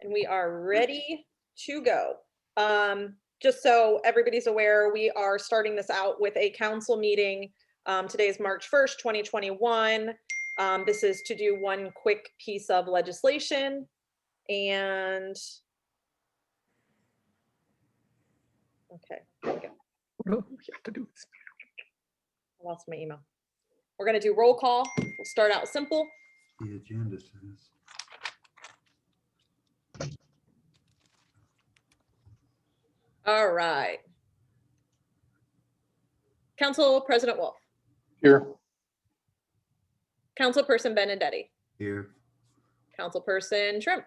And we are ready to go. Just so everybody's aware, we are starting this out with a council meeting. Today is March 1st, 2021. This is to do one quick piece of legislation. And okay, here we go. What do we have to do? I lost my email. We're going to do roll call. We'll start out simple. The agenda says. All right. Council President Wolf. Here. Councilperson Benedetti. Here. Councilperson Shrimp.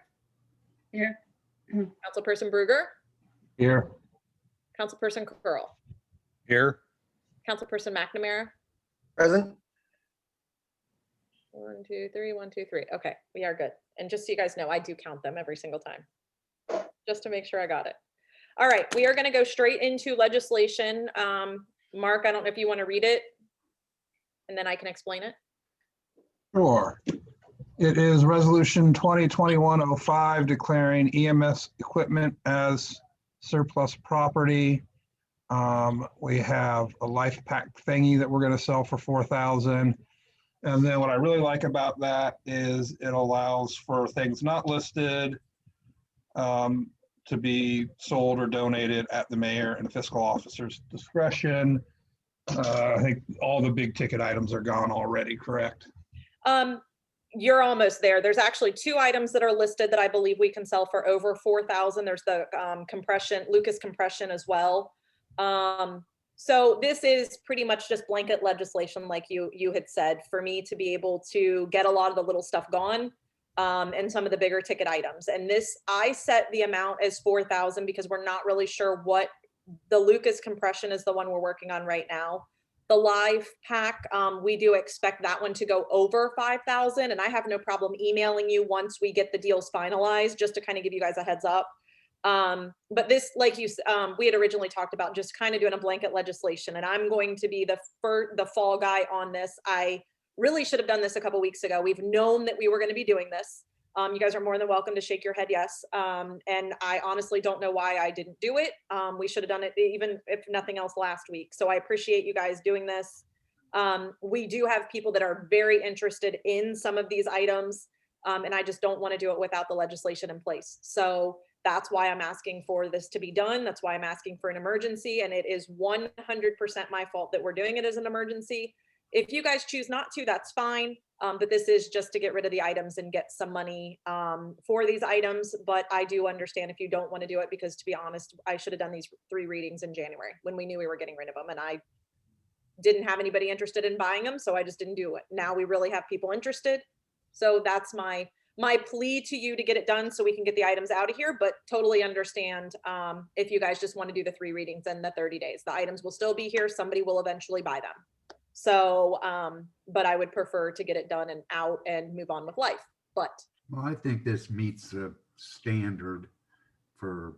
Here. Councilperson Bruger. Here. Councilperson Curl. Here. Councilperson McNamara. Present. 1, 2, 3, 1, 2, 3. Okay, we are good. And just so you guys know, I do count them every single time, just to make sure I got it. All right, we are going to go straight into legislation. Mark, I don't know if you want to read it, and then I can explain it. Sure. It is Resolution 2021-05 declaring EMS equipment as surplus property. We have a life pack thingy that we're going to sell for $4,000. And then what I really like about that is it allows for things not listed to be sold or donated at the mayor and the fiscal officer's discretion. I think all the big ticket items are gone already, correct? You're almost there. There's actually 2 items that are listed that I believe we can sell for over 4,000. There's the compression, Lucas compression as well. So this is pretty much just blanket legislation, like you had said, for me to be able to get a lot of the little stuff gone and some of the bigger ticket items. And this, I set the amount as 4,000 because we're not really sure what the Lucas compression is, the one we're working on right now. The live pack, we do expect that one to go over 5,000, and I have no problem emailing you once we get the deals finalized, just to kind of give you guys a heads up. But this, like we had originally talked about, just kind of doing a blanket legislation, and I'm going to be the fall guy on this. I really should have done this a couple weeks ago. We've known that we were going to be doing this. You guys are more than welcome to shake your head yes. And I honestly don't know why I didn't do it. We should have done it, even if nothing else, last week. So I appreciate you guys doing this. We do have people that are very interested in some of these items, and I just don't want to do it without the legislation in place. So that's why I'm asking for this to be done. That's why I'm asking for an emergency, and it is 100% my fault that we're doing it as an emergency. If you guys choose not to, that's fine. But this is just to get rid of the items and get some money for these items. But I do understand if you don't want to do it, because to be honest, I should have done these 3 readings in January when we knew we were getting rid of them, and I didn't have anybody interested in buying them, so I just didn't do it. Now we really have people interested. So that's my plea to you, to get it done so we can get the items out of here, but totally understand if you guys just want to do the 3 readings and the 30 days. The items will still be here. Somebody will eventually buy them. So, but I would prefer to get it done and out and move on with life. But Well, I think this meets the standard for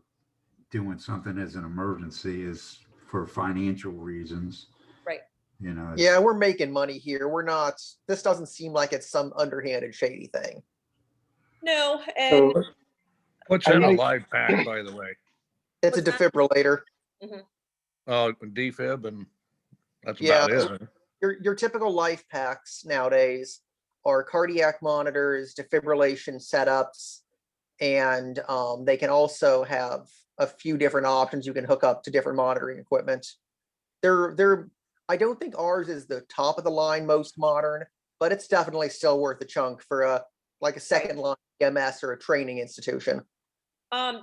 doing something as an emergency, is for financial reasons. right. You know. Yeah, we're making money here. We're not, this doesn't seem like it's some underhanded shady thing. No, and So what's in a live pack, by the way? It's a What's that? defibrillator. Oh, defib, and that's Yeah. about it. Your typical life packs nowadays are cardiac monitors, defibrillation setups, and they can also have a few different options you can hook up to different monitoring equipment. I don't think ours is the top of the line most modern, but it's definitely still worth a chunk for a second line EMS or a training institution.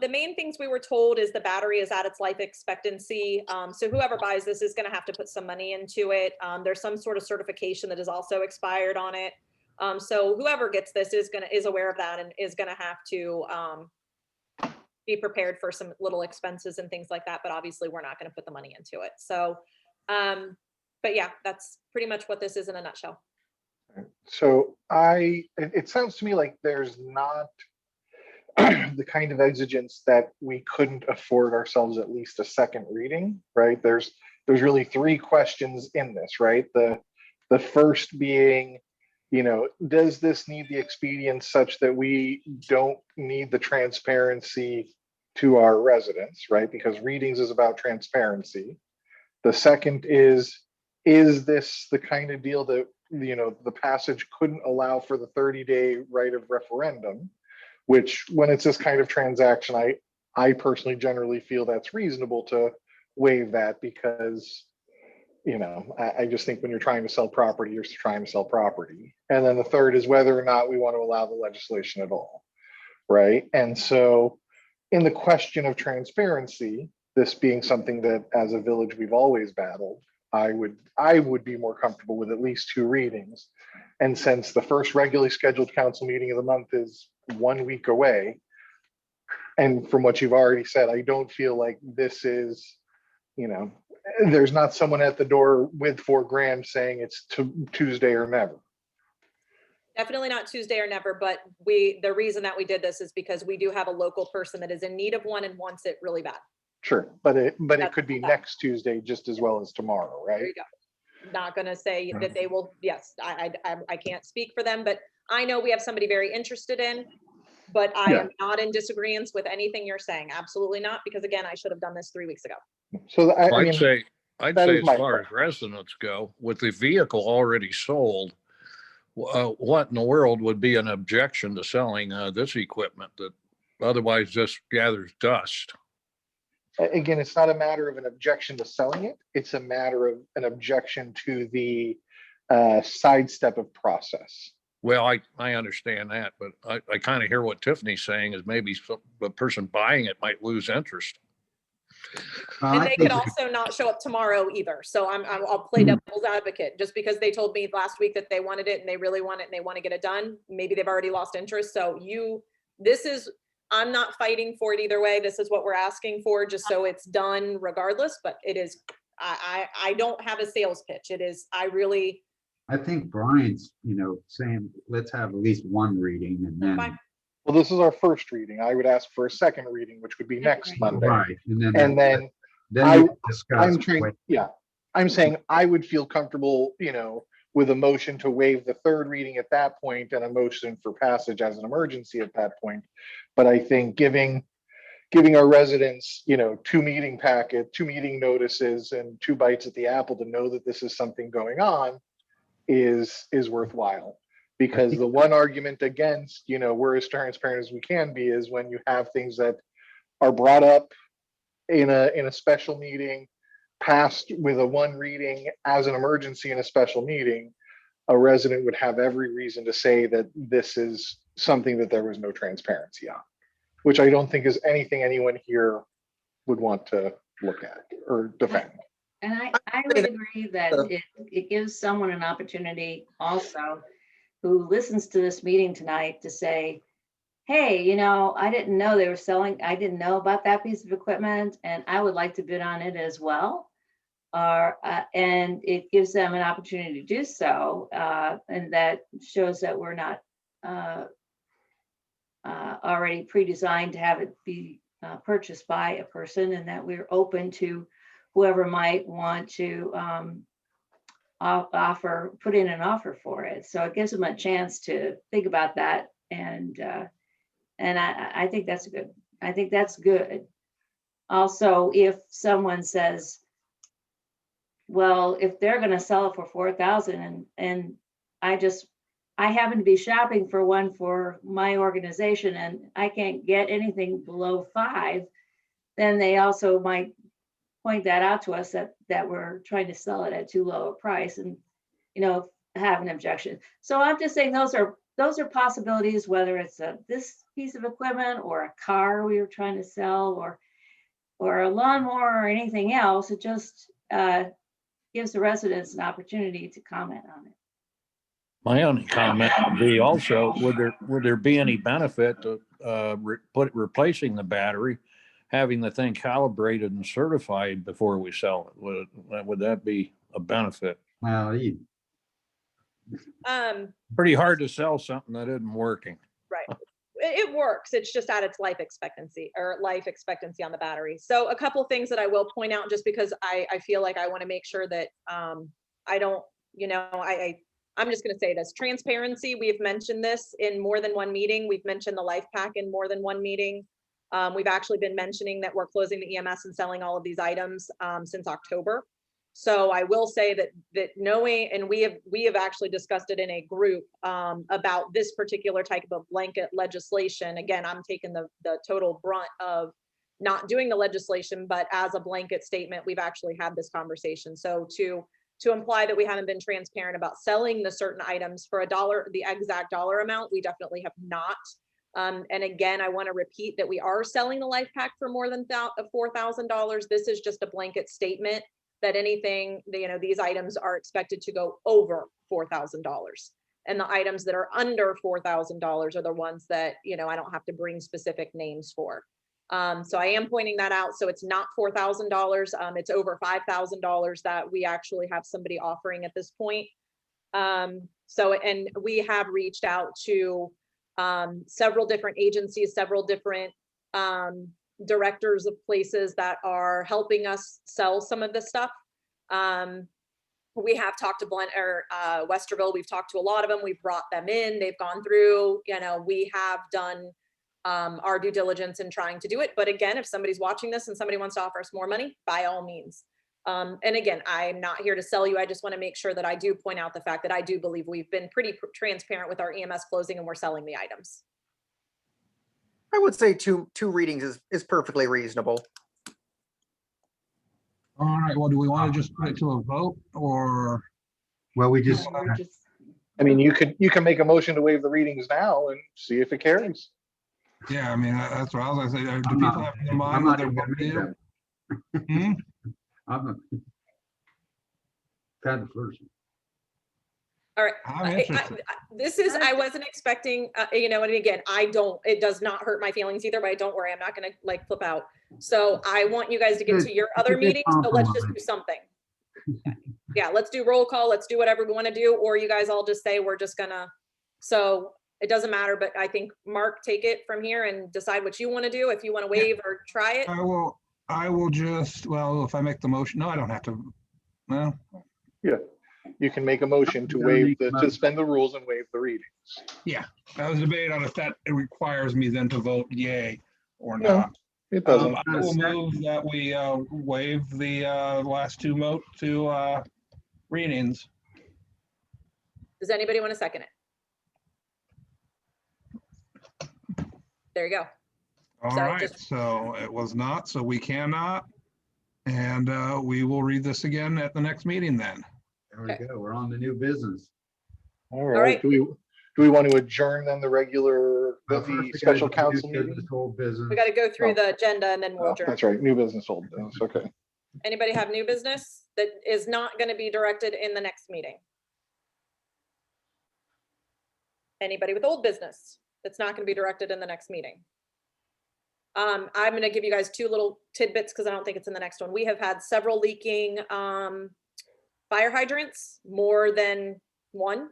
the main things we were told is the battery is at its life expectancy. So whoever buys this is going to have to put some money into it. There's some sort of certification that is also expired on it. So whoever gets this is aware of that and is going to have to be prepared for some little expenses and things like that. But obviously we're not going to put the money into it. So, but yeah, that's pretty much what this is in a nutshell. So it sounds to me like there's not the kind of exigence that we couldn't afford ourselves at least a second reading, right? There's really three questions in this, right? The first being, you know, does this need the expedience such that we don't need the transparency to our residents, right? Because readings is about transparency. The second is this the kind of deal that, you know, the passage couldn't allow for the 30-day right of referendum, which when it's this kind of transaction, I personally generally feel that's reasonable to waive that because, you know, I just think when you're trying to sell property, you're trying to sell property. And then the third is whether or not we want to allow the legislation at all, right? And so in the question of transparency, this being something that as a village we've always battled, I would be more comfortable with at least 2 readings. And since the first regularly scheduled council meeting of the month is 1 week away, and from what you've already said, I don't feel like this is, you know, there's not someone at the door with $4,000 saying it's Tuesday or never. Definitely not Tuesday or never, but the reason that we did this is because we do have a local person that is in need of one and wants it really bad. Sure, but it That's could be that. next Tuesday just as well as tomorrow, There right? you go. Not gonna say that they will, yes, I can't speak for them, but I know we have somebody very interested in, but I am not in disagreement with anything you're saying. Absolutely not, because again, I should have done this 3 weeks ago. So I I'd mean, say, I'd that say is as my far as residents go, with the vehicle already sold, what in the world would be an objection to selling this equipment that otherwise just gathers dust? again, it's not a matter of an objection to selling it. It's a matter of an objection to the sidestep of process. Well, I understand that, but I kind of hear what Tiffany's saying is maybe the person buying it might lose interest. And I they think could also not show up tomorrow either. So I'll play devil's advocate. Just because they told me last week that they wanted it and they really want it and they want to get it done, maybe they've already lost interest. So I'm not fighting for it either way. This is what we're asking for, just so it's done regardless, but it is, I don't have a sales pitch. It is, I think Brian's, you know, saying, let's have at least 1 reading and then. Fine. Well, this is our first reading. I would ask for a second reading, which would be next Monday. Right, And then then we discuss. I'm saying I would feel comfortable, you know, with a motion to waive the 3rd reading at that point and a motion for passage as an emergency at that point. But I think giving our residents, you know, 2 meeting notices and 2 bites at the apple to know that this is something going on is worthwhile. Because the one argument against, you know, we're as transparent as we can be is when you have things that are brought up in a special meeting, passed with a 1 reading as an emergency in a special meeting, a resident would have every reason to say that this is something that there was no transparency on, which I don't think is anything anyone here would want to look at or defend. And I would agree that it gives someone an opportunity also who listens to this meeting tonight to say, hey, you know, I didn't know they were selling, I didn't know about that piece of equipment and I would like to bid on it as well. And it gives them an opportunity to do so. And that shows that we're not already pre-designed to have it be purchased by a person, and that we're open to whoever might want to put in an offer for it. So it gives them a chance to think about that. And I think that's good. I think that's good. Also, if someone says, well, if they're going to sell it for 4,000 and I happen to be shopping for one for my organization and I can't get anything below 5, then they also might point that out to us that we're trying to sell it at too low a price and, you know, have an objection. So I'm just saying those are possibilities, whether it's this piece of equipment or a car we were trying to sell or a lawnmower or anything else. It just gives the residents an opportunity to comment on it. My only comment would be also, would there be any benefit to replacing the battery, having the thing calibrated and certified before we sell it? Would that be a benefit? Well, Pretty hard to sell something that isn't working. right. It works. It's just at its life expectancy on the battery. So a couple things that I will point out, just because I feel like I want to make sure that I don't, you know, I'm just gonna say this, transparency, we've mentioned this in more than one meeting. We've mentioned the life pack in more than one meeting. We've actually been mentioning that we're closing the EMS and selling all of these items since October. So I will say that knowing, and we have actually discussed it in a group about this particular type of blanket legislation. Again, I'm taking the total brunt of not doing the legislation, but as a blanket statement, we've actually had this conversation. So to imply that we haven't been transparent about selling the certain items for $1, the exact dollar amount, we definitely have not. And again, I want to repeat that we are selling the life pack for more than $4,000. This is just a blanket statement that anything, these items are expected to go over $4,000. And the items that are under $4,000 are the ones that, I don't have to bring specific names for. So I am pointing that out. So it's not $4,000. It's over $5,000 that we actually have somebody offering at this point. So, and we have reached out to several different agencies, several different directors of places that are helping us sell some of this stuff. We have talked to Westerville. We've talked to a lot of them. We've brought them in. They've gone through, we have done our due diligence in trying to do it. But again, if somebody's watching this and somebody wants to offer us more money, by all means. And again, I'm not here to sell you. I just want to make sure that I do point out the fact that I do believe we've been pretty transparent with our EMS closing and we're selling the items. I would say two readings is perfectly reasonable. All right, well, do we want to just put it to a vote or? Well, we just, We're just- I mean, you can make a motion to waive the readings now and see if it carries. Yeah, I mean, that's what I was gonna say. Do I'm people not, have in I'm mind what not they're even gonna going make to that. do? Hmm? I'm not. Kind of person. All right. I'm interested. I wasn't expecting, and again, it does not hurt my feelings either, but don't worry, I'm not gonna like flip out. So I want you guys to get to your other It's a good meetings, so let's just do compromise. something. Yeah, let's do roll call, let's do whatever we want to do, or you guys all just say, we're just gonna, so it doesn't matter, but I think Mark, take it from here and decide what you want to do, if you want to waive or try it. I will just, well, if I make the motion, no, I don't have to. No, Yeah, you can make a motion to You don't waive need to to- suspend the rules and waive the readings. I was debating on if that it requires me then to vote yay or No, not. It doesn't. I will move that we waive the last two readings. Does anybody want to second it? There you go. All Sorry, right, just- so it was not, so we cannot. And we will read this again at the next meeting then. There we go. We're on the new business. All right. right, do we want to adjourn then the regular, First we the gotta special do new council business, meeting? old business. We got to go through Oh. the agenda and then we'll Oh, adjourn. that's right, new business, old business, okay. Anybody have new business that is not going to be directed in the next meeting? Anybody with old business that's not going to be directed in the next meeting? I'm going to give you guys two little tidbits because I don't think it's in the next one. We have had several leaking fire hydrants, more than one.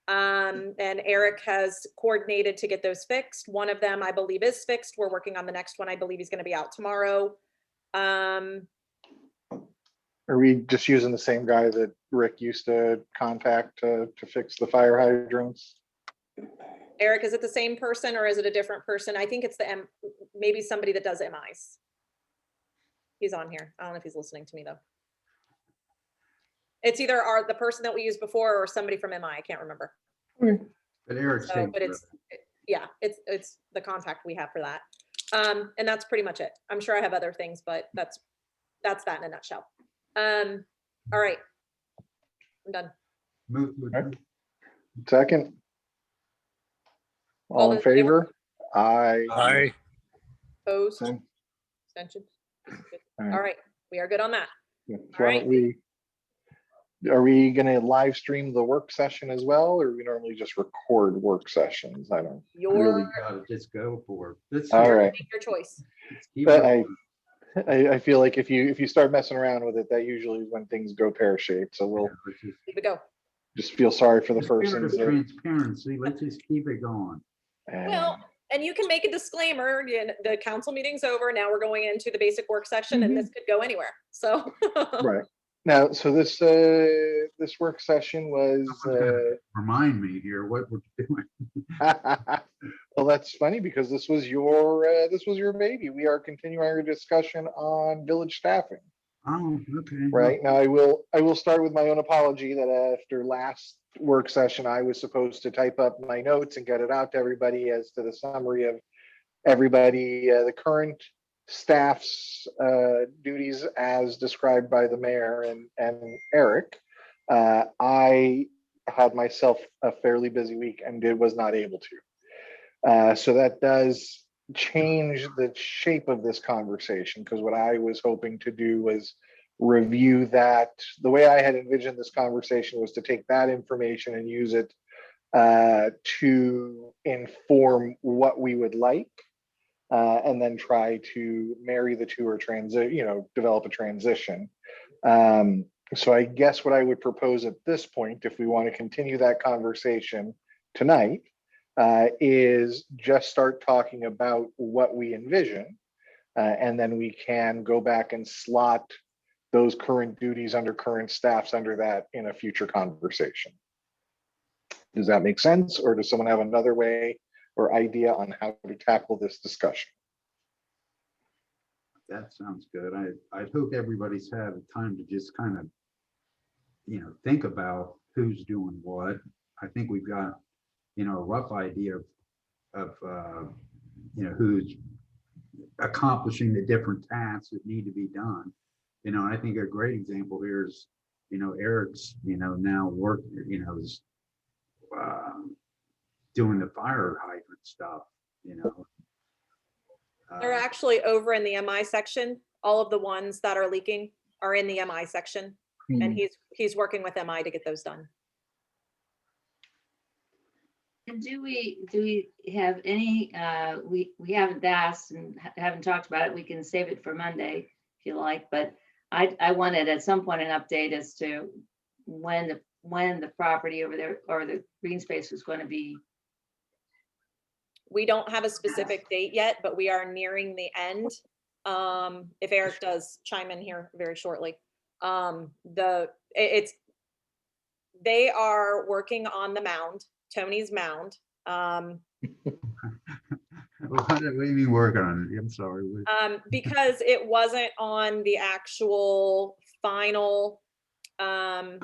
And Eric has coordinated to get those fixed. One of them, I believe, is fixed. We're working on the next one. I believe he's going to be out tomorrow. Are we just using the same guy that Rick used to contact to fix the fire hydrants? Eric, is it the same person or is it a different person? I think it's maybe somebody that does MIs. He's on here. I don't know if he's listening to me though. It's either the person that we used before or somebody from MI. I can't remember. But Eric's So, taking but care of yeah, it's the contact we have for that. And that's pretty much it. I'm sure I have other things, but that's that in a nutshell. All right. I'm done. Move to adjourn. Second? All in favor? Aye. Aye. Opposed? Same. Abstentions? All All right. right, we are good on that. Yeah, so All why don't are we gonna live stream the work session as well, or we normally just record work sessions? I don't. Really Your, gotta just go for it. Let's All right. make your choice. keep But it going. I feel like if you start messing around with it, that usually is when things go pear-shaped. So we'll Let's just- Leave it go. just feel sorry for the the spirit of persons that. transparency, let's just keep it going. Well, and you can make a disclaimer, the council meeting's over. Now we're going into the basic work section and this could go anywhere. So. Right. Now, so this work session was, Someone's gonna remind me here what we're doing. well, that's funny because this was your baby. We are continuing our discussion on village staffing. Oh, okay. Right now, I will start with my own apology that after last work session, I was supposed to type up my notes and get it out to everybody as to the summary of everybody, the current staff's duties as described by the mayor and Eric. I had myself a fairly busy week and was not able to. So that does change the shape of this conversation, because what I was hoping to do was review that. The way I had envisioned this conversation was to take that information and use it to inform what we would like, and then try to marry the two or develop a transition. So I guess what I would propose at this point, if we want to continue that conversation tonight, is just start talking about what we envision, and then we can go back and slot those current duties under current staffs under that in a future conversation. Does that make sense? Or does someone have another way or idea on how to tackle this discussion? That sounds good. I'd hope everybody's had time to just kind of, think about who's doing what. I think we've got, a rough idea of who's accomplishing the different tasks that need to be done. I think a great example here is, Eric's, now work, is doing the fire hydrant stuff, They're actually over in the MI section. All of the ones that are leaking are in the MI section, and he's working with MI to get those done. And do we have any, we haven't asked and haven't talked about it. We can save it for Monday if you like, but I wanted at some point an update as to when the property over there or the green space was going to be. We don't have a specific date yet, but we are nearing the end. If Eric does chime in here very shortly. They are working on the mound, Tony's mound. What are we working on? I'm sorry. Because it wasn't on the actual final Plan.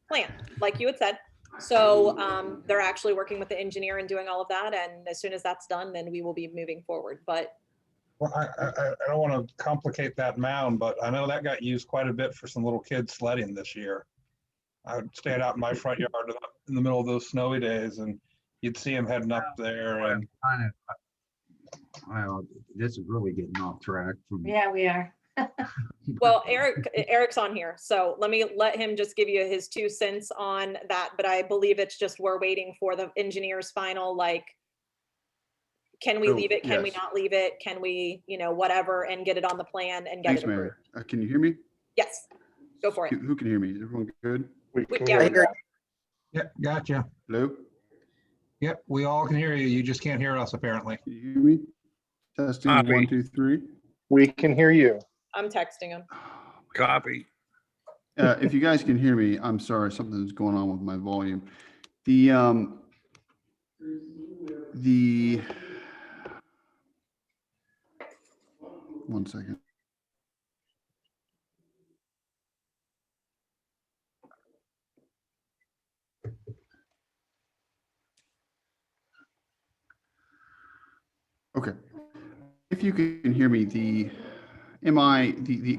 plan, like you had said. So they're actually working with the engineer and doing all of that. And as soon as that's done, then we will be moving forward. But Well, I don't want to complicate that mound, but I know that got used quite a bit for some little kids sledding this year. I would stand out in my front yard in the middle of those snowy days, and you'd see them heading up there. And Well, this is really getting off track from. Yeah, we are. well, Eric's on here, so let him just give you his 2 cents on that. But I believe it's just we're waiting for the engineer's final, like, can we leave it? Can we yes. not leave it? Can we, whatever, and get it on the plan and get Thanks, it approved? Mayor. Can you hear me? Yes, go for it. Who can hear me? Is everyone good? We can Yeah. hear that. Yep, gotcha. Hello? Yep, we all can hear you. You just can't hear us apparently. Can you hear me? Testing, Copy. 1, 2, 3. We can hear you. I'm texting him. Copy. If you guys can hear me, I'm sorry, something's going on with my volume. The 1 second. Okay. If you can hear me,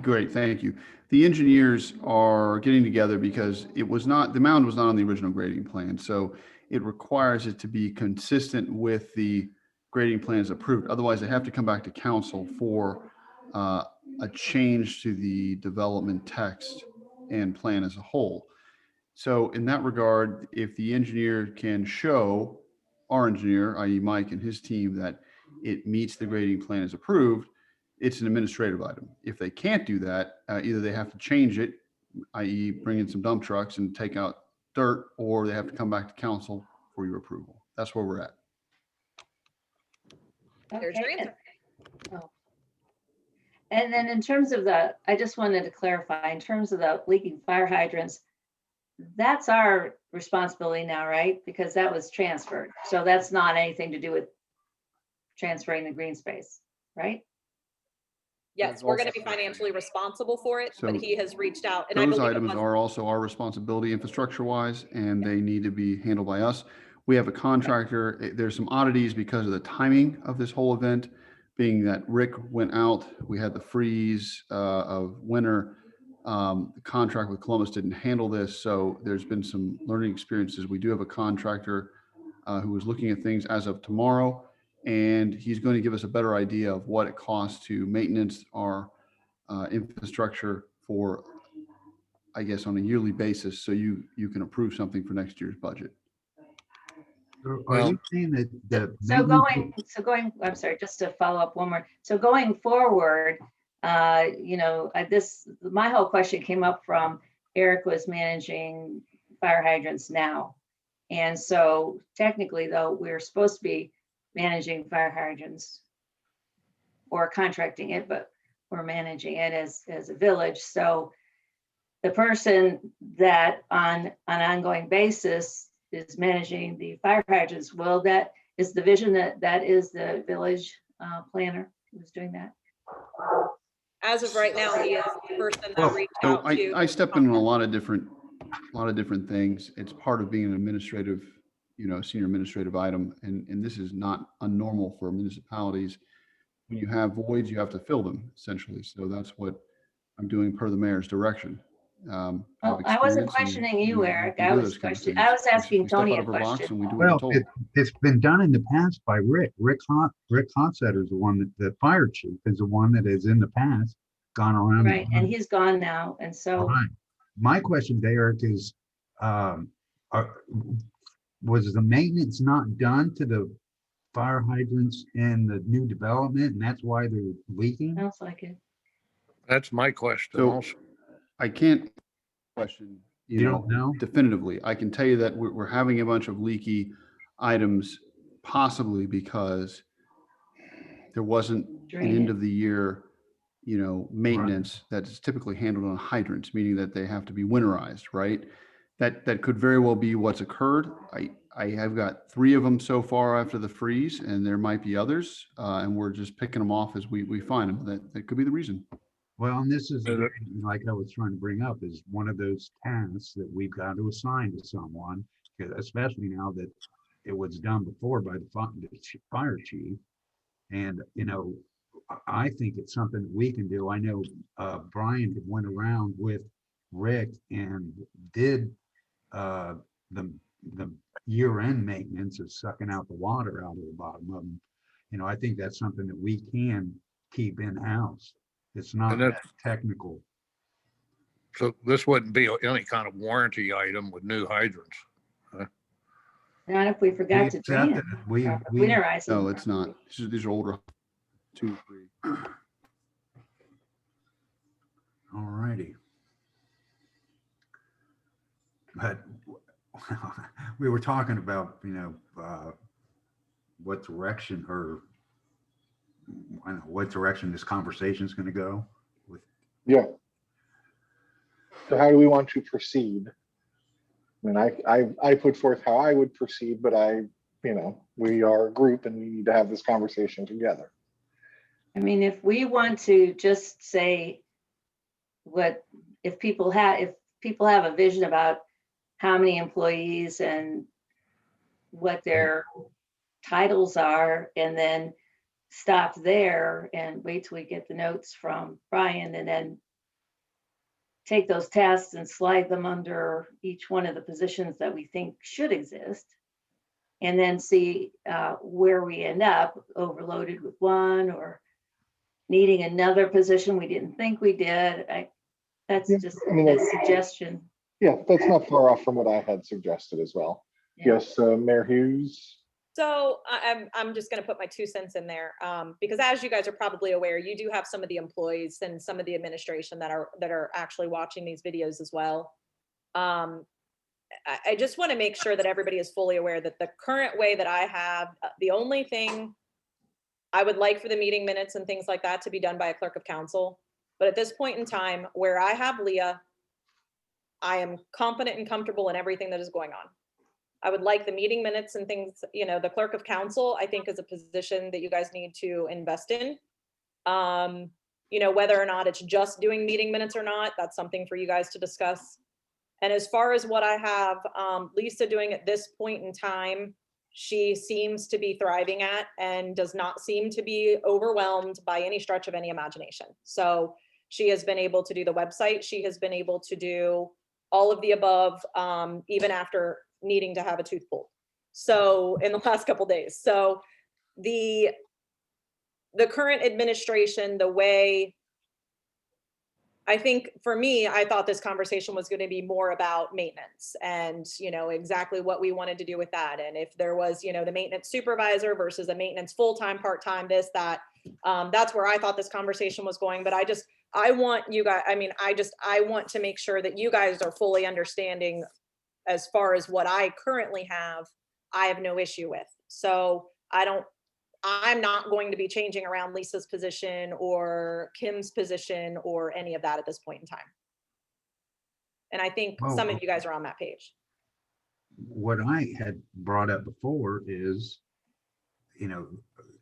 great, thank you. The engineers are getting together because the mound was not on the original grading plan. So it requires it to be consistent with the grading plans approved. Otherwise, they have to come back to council for a change to the development text and plan as a whole. So in that regard, if the engineer can show our engineer, i.e. Mike and his team, that it meets the grading plan as approved, it's an administrative item. If they can't do that, either they have to change it, i.e. bring in some dump trucks and take out dirt, or they have to come back to council for your approval. That's where we're at. There's your Okay, answer. And then in terms of the, I just wanted to clarify, in terms of the leaking fire hydrants, that's our responsibility now, right? Because that was transferred. So that's not anything to do with transferring the green space, right? Yes, we're gonna be financially responsible for it, but So he has reached out and I Those believe it items was- are also our responsibility infrastructure wise, and they need to be handled by us. We have a contractor. There's some oddities because of the timing of this whole event, being that Rick went out, we had the freeze of winter. The contract with Columbus didn't handle this, so there's been some learning experiences. We do have a contractor who is looking at things as of tomorrow, and he's going to give us a better idea of what it costs to maintenance our infrastructure for, I guess, on a yearly basis, so you can approve something for next year's budget. Are Well- you saying that the? So maintenance- going, I'm sorry, just to follow up one more. So going forward, my whole question came up from Eric was managing fire hydrants now. And so technically though, we're supposed to be managing fire hydrants or contracting it, but we're managing it as a village. So the person that on an ongoing basis is managing the fire hydrants, well, that is the vision that is the village planner who's doing that. as of right now, he is the person that Well, reached so out to. I step in on a lot of different things. It's part of being an administrative, senior administrative item, and this is not unnormal for municipalities. When you have voids, you have to fill them essentially. So that's what I'm doing per the mayor's direction. Well, I wasn't questioning you, Eric. I was asking Tony a question. Well, it's been done in the past by Rick. Rick Hotsetter is the one the fire chief is the one that has in the past gone around. Right, and he's gone now, and so. Right. My question to Eric is, was the maintenance not done to the fire hydrants in the new development, and that's why they're leaking? Sounds like it. That's my question So- also. I can't question, You don't know? definitively. I can tell you that we're having a bunch of leaky items, possibly because there wasn't an Drainage. end of the year, maintenance that's typically handled on hydrants, meaning that they have to be winterized, right? That could very well be what's occurred. I have got 3 of them so far after the freeze, and there might be others, and we're just picking them off as we find them. That could be the reason. Well, and this is, Uh, like I was trying to bring up, is one of those tasks that we've got to assign to someone, especially now that it was done before by the fire chief. And, I think it's something that we can do. I know Brian went around with Rick and did the year-end maintenance of sucking out the water out of the bottom of them. I think that's something that we can keep in-house. It's not And that that's- technical. So this wouldn't be any kind of warranty item with new hydrants. Not if we forgot to drain it, We, or we, winterize it. No, it's not. These are older, 2, 3. all righty. But we were talking about, what direction I don't know, what direction this conversation is going to go with. Yeah. So how do we want to proceed? I mean, I put forth how I would proceed, but we are a group and we need to have this conversation together. I mean, if we want to just say if people have a vision about how many employees and what their titles are, and then stop there and wait till we get the notes from Brian, and then take those tasks and slide them under each one of the positions that we think should exist, and then see where we end up, overloaded with one or needing another position we didn't think we did. That's Yeah, just I mean, a suggestion. Yeah, that's not far off from what I had suggested as well. Yeah. Yes, Mayor Hughes. So I'm just going to put my 2 cents in there, because as you guys are probably aware, you do have some of the employees and some of the administration that are actually watching these videos as well. I just want to make sure that everybody is fully aware that the current way that I have, the only thing I would like for the meeting minutes and things like that to be done by a clerk of council. But at this point in time, where I have Leah, I am confident and comfortable in everything that is going on. I would like the meeting minutes and things, you know, the clerk of council, I think is a position that you guys need to invest in. You know, whether or not it's just doing meeting minutes or not, that's something for you guys to discuss. And as far as what I have Lisa doing at this point in time, she seems to be thriving at and does not seem to be overwhelmed by any stretch of any imagination. So she has been able to do the website. She has been able to do all of the above, even after needing to have a tooth pulled. So in the last couple days. So the current administration, the way, I think for me, I thought this conversation was going to be more about maintenance and, you know, exactly what we wanted to do with that. And if there was, you know, the maintenance supervisor versus a maintenance full-time, part-time, this, that, that's where I thought this conversation was going. But I want you guys, I mean, I want to make sure that you guys are fully understanding as far as what I currently have, I have no issue with. So I'm not going to be changing around Lisa's position or Kim's position or any of that at this point in time. And I think Oh, some of you guys are on that page. What I had brought up before is, you know,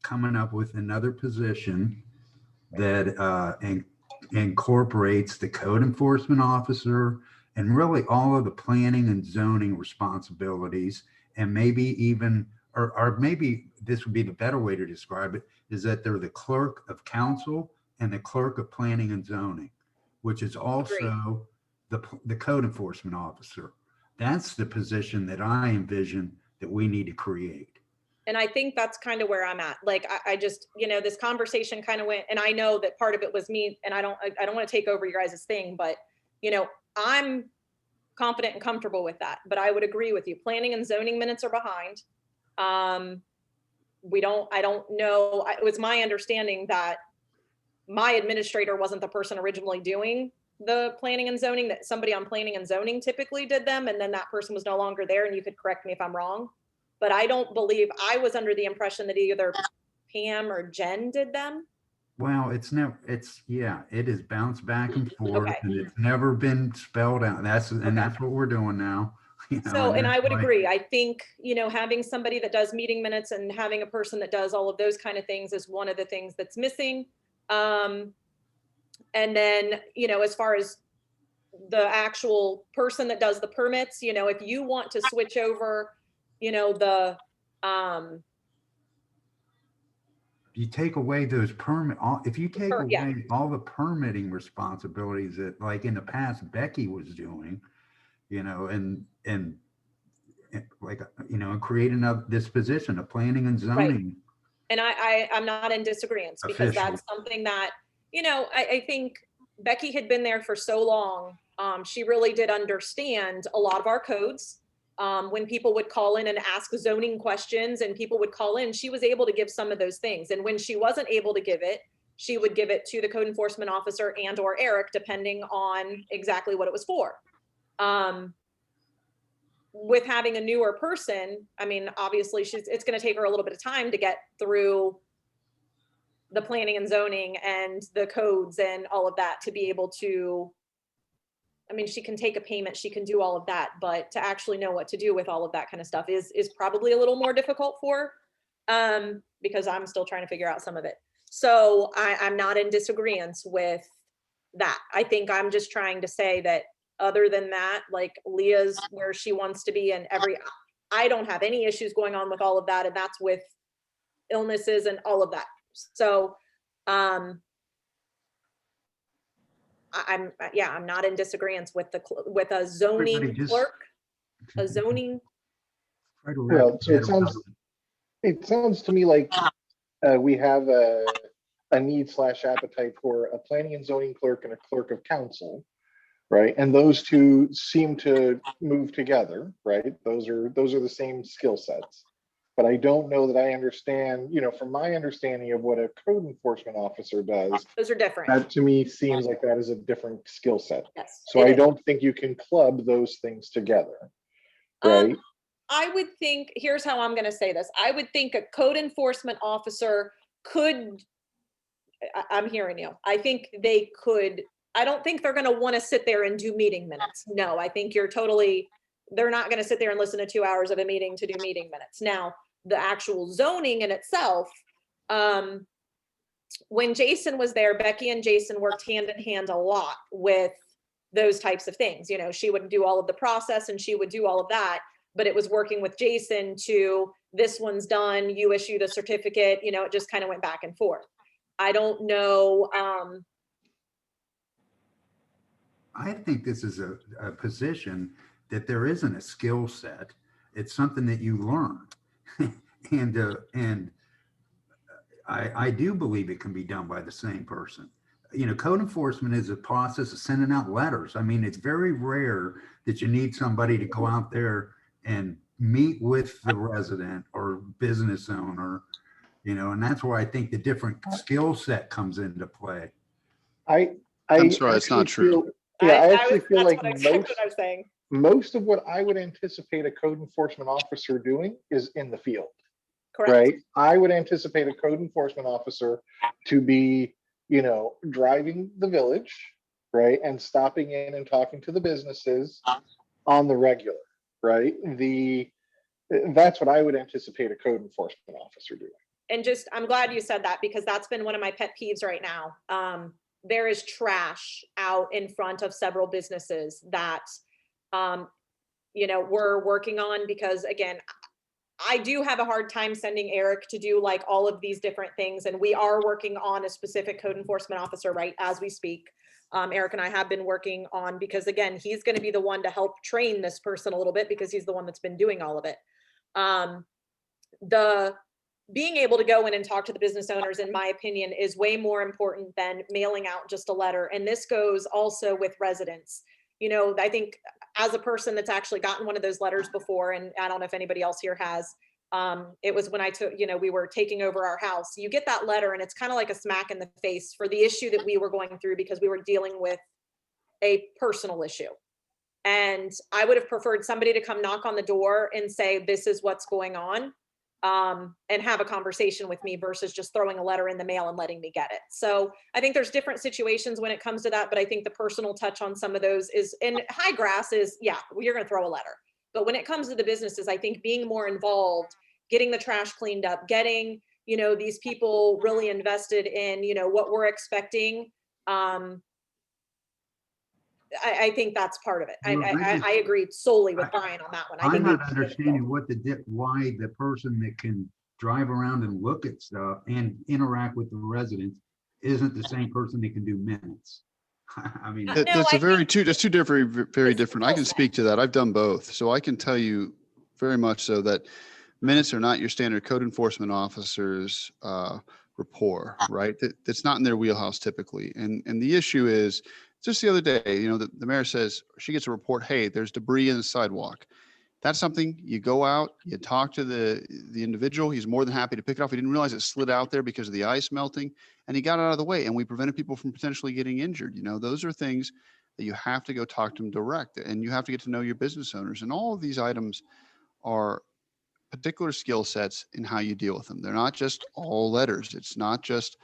coming up with another position that incorporates the code enforcement officer and really all of the planning and zoning responsibilities, and maybe even, or maybe this would be the better way to describe it, is that they're the clerk of council and the clerk of planning and zoning, which is also the code enforcement officer. That's the position that I envision that we need to create. And I think that's kind of where I'm at. Like, I just, you know, this conversation kind of went, and I know that part of it was me, and I don't want to take over your guys' thing, but, you know, I'm confident and comfortable with that. But I would agree with you. Planning and zoning minutes are behind. I don't know. It was my understanding that my administrator wasn't the person originally doing the planning and zoning, that somebody on planning and zoning typically did them. And then that person was no longer there, and you could correct me if I'm wrong. But I don't believe, I was under the impression that either Pam or Jen did them. Well, it is bounced back and forth, Okay. and it's never been spelled out. That's what we're doing now. You know, So, and I that's would why- agree. I think, you know, having somebody that does meeting minutes and having a person that does all of those kind of things is one of the things that's missing. And then, you know, as far as the actual person that does the permits, you know, if you want to switch over, you know, you take away those if you take Yeah. away all the permitting responsibilities that, like in the past, Becky was doing, you know, and like, you know, creating this position of planning and zoning. and I'm not in disagreement, because Official. that's something that, you know, I think Becky had been there for so long. She really did understand a lot of our codes. When people would call in and ask zoning questions and people would call in, she was able to give some of those things. And when she wasn't able to give it, she would give it to the code enforcement officer and or Eric, depending on exactly what it was for. With having a newer person, I mean, obviously it's going to take her a little bit of time to get through the planning and zoning and the codes and all of that to be able to, I mean, she can take a payment, she can do all of that, but to actually know what to do with all of that kind of stuff is probably a little more difficult for her, because I'm still trying to figure out some of it. So I'm not in disagreement with that. I think I'm just trying to say that other than that, like, Leah's where she wants to be, and I don't have any issues going on with all of that, and that's with illnesses and all of that. So I'm not in disagreement with a zoning Everybody just- clerk, a zoning. Try to wrap Well, so your it head around sounds, it sounds to me like we have a need/appetite for a planning and zoning clerk and a clerk of council, right? And those two seem to move together, right? Those are the same skill sets. But I don't know that I understand, you know, from my understanding of what a code enforcement officer does, Those are different. that to me seems like that is a different skill set. Yes. So it I is. don't think you can club those things together, Um, right? I would think, here's how I'm going to say this. I would think a code enforcement officer could, I'm hearing you. I think they could, I don't think they're gonna wanna sit there and do meeting minutes. No, I think you're totally, they're not gonna sit there and listen to 2 hours of a meeting to do meeting minutes. Now, the actual zoning in itself, when Jason was there, Becky and Jason worked hand in hand a lot with those types of things. You know, she would do all of the process and she would do all of that, but it was working with Jason to, this one's done, you issue the certificate, you know, it just kind of went back and forth. I don't know. I think this is a position that there isn't a skill set. It's something that you learn. And I do believe it can be done by the same person. You know, code enforcement is a process of sending out letters. I mean, it's very rare that you need somebody to go out there and meet with the resident or business owner, you know, and that's where I think the different skill set comes into play. I'm sorry, it's not actually true. feel- Yeah, I actually feel that's like what I was saying. most of what I would anticipate a code enforcement officer doing is in the field, Correct. right? I would anticipate a code enforcement officer to be, you know, driving the village, right? And stopping in and talking to the businesses on the regular, right? That's what I would anticipate a code enforcement officer doing. And just, I'm glad you said that because that's been one of my pet peeves right now. There is trash out in front of several businesses that, you know, we're working on because again, I do have a hard time sending Eric to do like all of these different things. And we are working on a specific code enforcement officer right as we speak. Eric and I have been working on, because again, he's going to be the one to help train this person a little bit because he's the one that's been doing all of it. The being able to go in and talk to the business owners, in my opinion, is way more important than mailing out just a letter. And this goes also with residents. You know, I think as a person that's actually gotten one of those letters before, and I don't know if anybody else here has, it was when I took, you know, we were taking over our house. You get that letter and it's kind of like a smack in the face for the issue that we were going through because we were dealing with a personal issue. And I would have preferred somebody to come knock on the door and say, this is what's going on. And have a conversation with me versus just throwing a letter in the mail and letting me get it. So I think there's different situations when it comes to that, but I think the personal touch on some of those is, in high grass is, yeah, you're going to throw a letter. But when it comes to the businesses, I think being more involved, getting the trash cleaned up, getting, you know, these people really invested in, you know, what we're expecting. I think that's part of it. Well, I agree solely with Brian on that one. I I'm think not we- understanding why the person that can drive around and look at stuff and interact with the residents isn't the same person that can do minutes. I mean, No, That's I a very think that's two different, very it's different. I can skill set. speak to that. I've done both. So I can tell you very much so that minutes are not your standard code enforcement officer's rapport, right? That's not in their wheelhouse typically. And the issue is, just the other day, you know, the mayor says she gets a report, hey, there's debris in the sidewalk. That's something you go out, you talk to the individual. He's more than happy to pick it up. He didn't realize it slid out there because of the ice melting, and he got it out of the way, and we prevented people from potentially getting injured. You know, those are things that you have to go talk to them direct, and you have to get to know your business owners. And all of these items are particular skill sets in how you deal with them. They're not just all letters. It's not just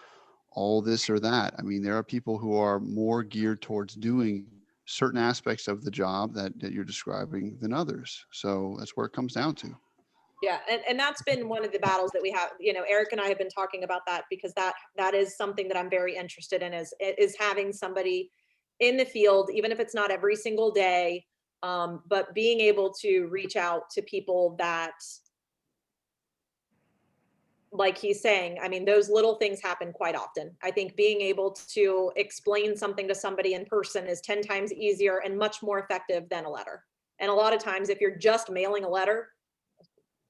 all this or that. I mean, there are people who are more geared towards doing certain aspects of the job that you're describing than others. So that's where it comes down to. Yeah, and that's been one of the battles that we have. You know, Eric and I have been talking about that because that is something that I'm very interested in is having somebody in the field, even if it's not every single day, but being able to reach out to people that, like he's saying, I mean, those little things happen quite often. I think being able to explain something to somebody in person is 10 times easier and much more effective than a letter. And a lot of times, if you're just mailing a letter,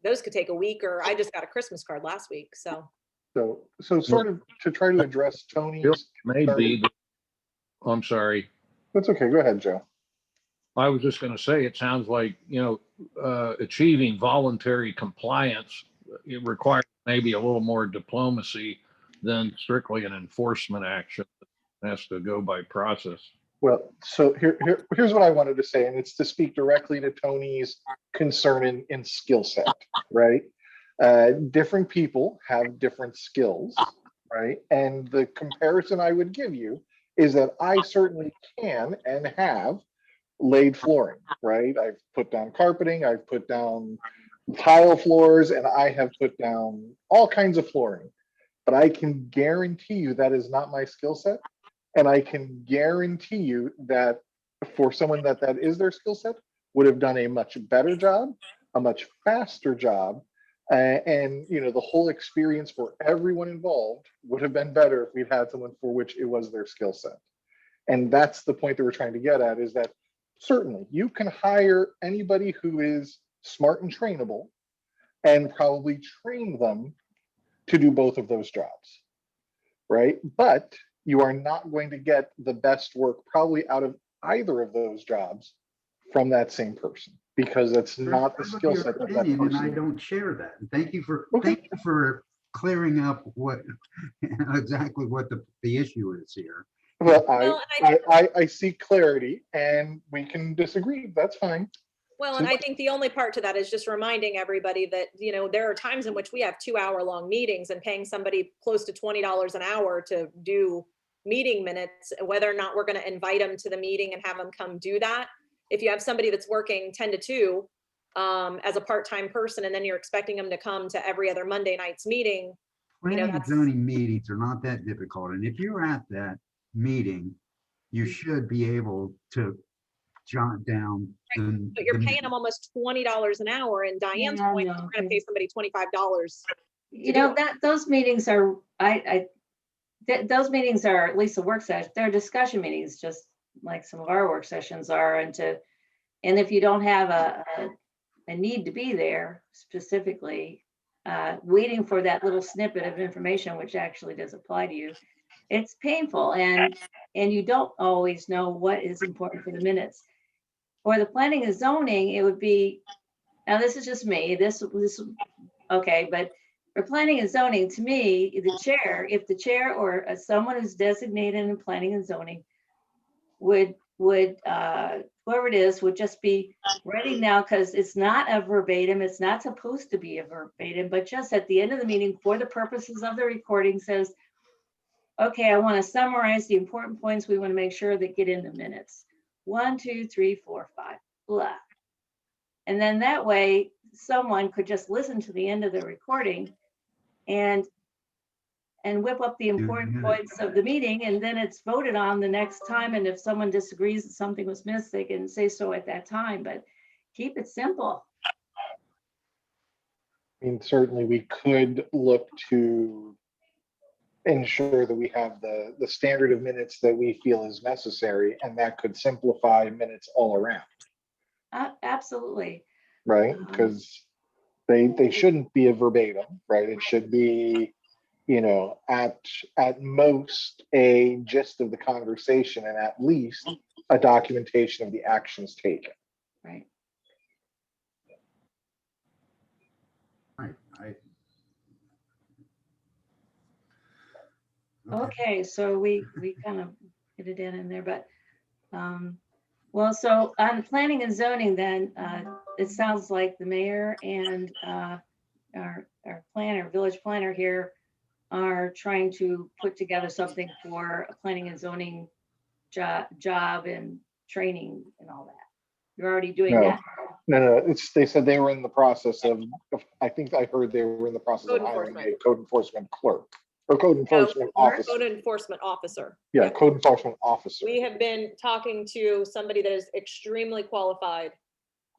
those could take a week, or I just got a Christmas card last week. So Sort of to try to address Tony's. Maybe, I'm sorry. That's okay. Go ahead, Joe. I was just going to say, it sounds like, you know, achieving voluntary compliance, it requires maybe a little more diplomacy than strictly an enforcement action. It has to go by process. Well, so here's what I wanted to say, and it's to speak directly to Tony's concern in skill set, right? Different people have different skills, right? And the comparison I would give you is that I certainly can and have laid flooring, right? I've put down carpeting, I've put down tile floors, and I have put down all kinds of flooring. But I can guarantee you that is not my skill set. And I can guarantee you that for someone that is their skill set, would have done a much better job, a much faster job. And you know, the whole experience for everyone involved would have been better if we'd had someone for which it was their skill set. And that's the point that we're trying to get at, is that certainly you can hire anybody who is smart and trainable and probably train them to do both of those jobs, right? But you are not going to get the best work probably out of either of those jobs from that same person, because that's not the skill set that that Opinion, and I person. don't share that. And thank you for, Okay. thank you for clearing up what, exactly what the issue is here. Well, Well, and I see clarity, and we can disagree. That's fine. Well, and I think the only part to that is just reminding everybody that, you know, there are times in which we have 2-hour-long meetings, and paying somebody close to $20 an hour to do meeting minutes, whether or not we're going to invite them to the meeting and have them come do that. If you have somebody that's working 10 to 2 as a part-time person, and then you're expecting them to come to every other Monday night's meeting, Planning and that's- zoning meetings are not that difficult. And if you're at that meeting, you should be able to jot down. but you're paying them almost $20 an hour, and Diane's Yeah, I point, know. we're going to pay somebody $25. You know, that, those meetings are, those meetings are, at least the work session, they're discussion meetings, just like some of our work sessions are, and if you don't have a need to be there specifically, waiting for that little snippet of information, which actually does apply to you, it's painful, and you don't always know what is important for the minutes. For the planning and zoning, it would be, now this is just me, okay, but for planning and zoning, to me, the chair, if the chair or someone who's designated in planning and zoning would whoever it is would just be writing now, because it's not a verbatim, it's not supposed to be a verbatim, but just at the end of the meeting, for the purposes of the recording, says, okay, I want to summarize the important points we want to make sure that get in the minutes. 1, 2, 3, 4, 5, blah. And then that way, someone could just listen to the end of the recording and whip up the important points of the meeting, and then it's voted on the next time. And if someone disagrees that something was missed, they can say so at that time, but keep it simple. I mean, certainly we could look to ensure that we have the standard of minutes that we feel is necessary, and that could simplify minutes all around, Absolutely. right? Because they shouldn't be a verbatim, right? It should be, you know, at most a gist of the conversation, and at least a documentation of the actions taken. Right. Right, Okay, so we kind of hit it in there, but, well, so on planning and zoning, then, it sounds like the mayor and our planner, village planner here are trying to put together something for a planning and zoning job and training and all that. You're already doing No. that? No, they said they were in the process of, I think I heard they were in the process of Code hiring enforcement. a code enforcement clerk or code enforcement officer. Code enforcement officer. Yeah, code enforcement officer. We have been talking to somebody that is extremely qualified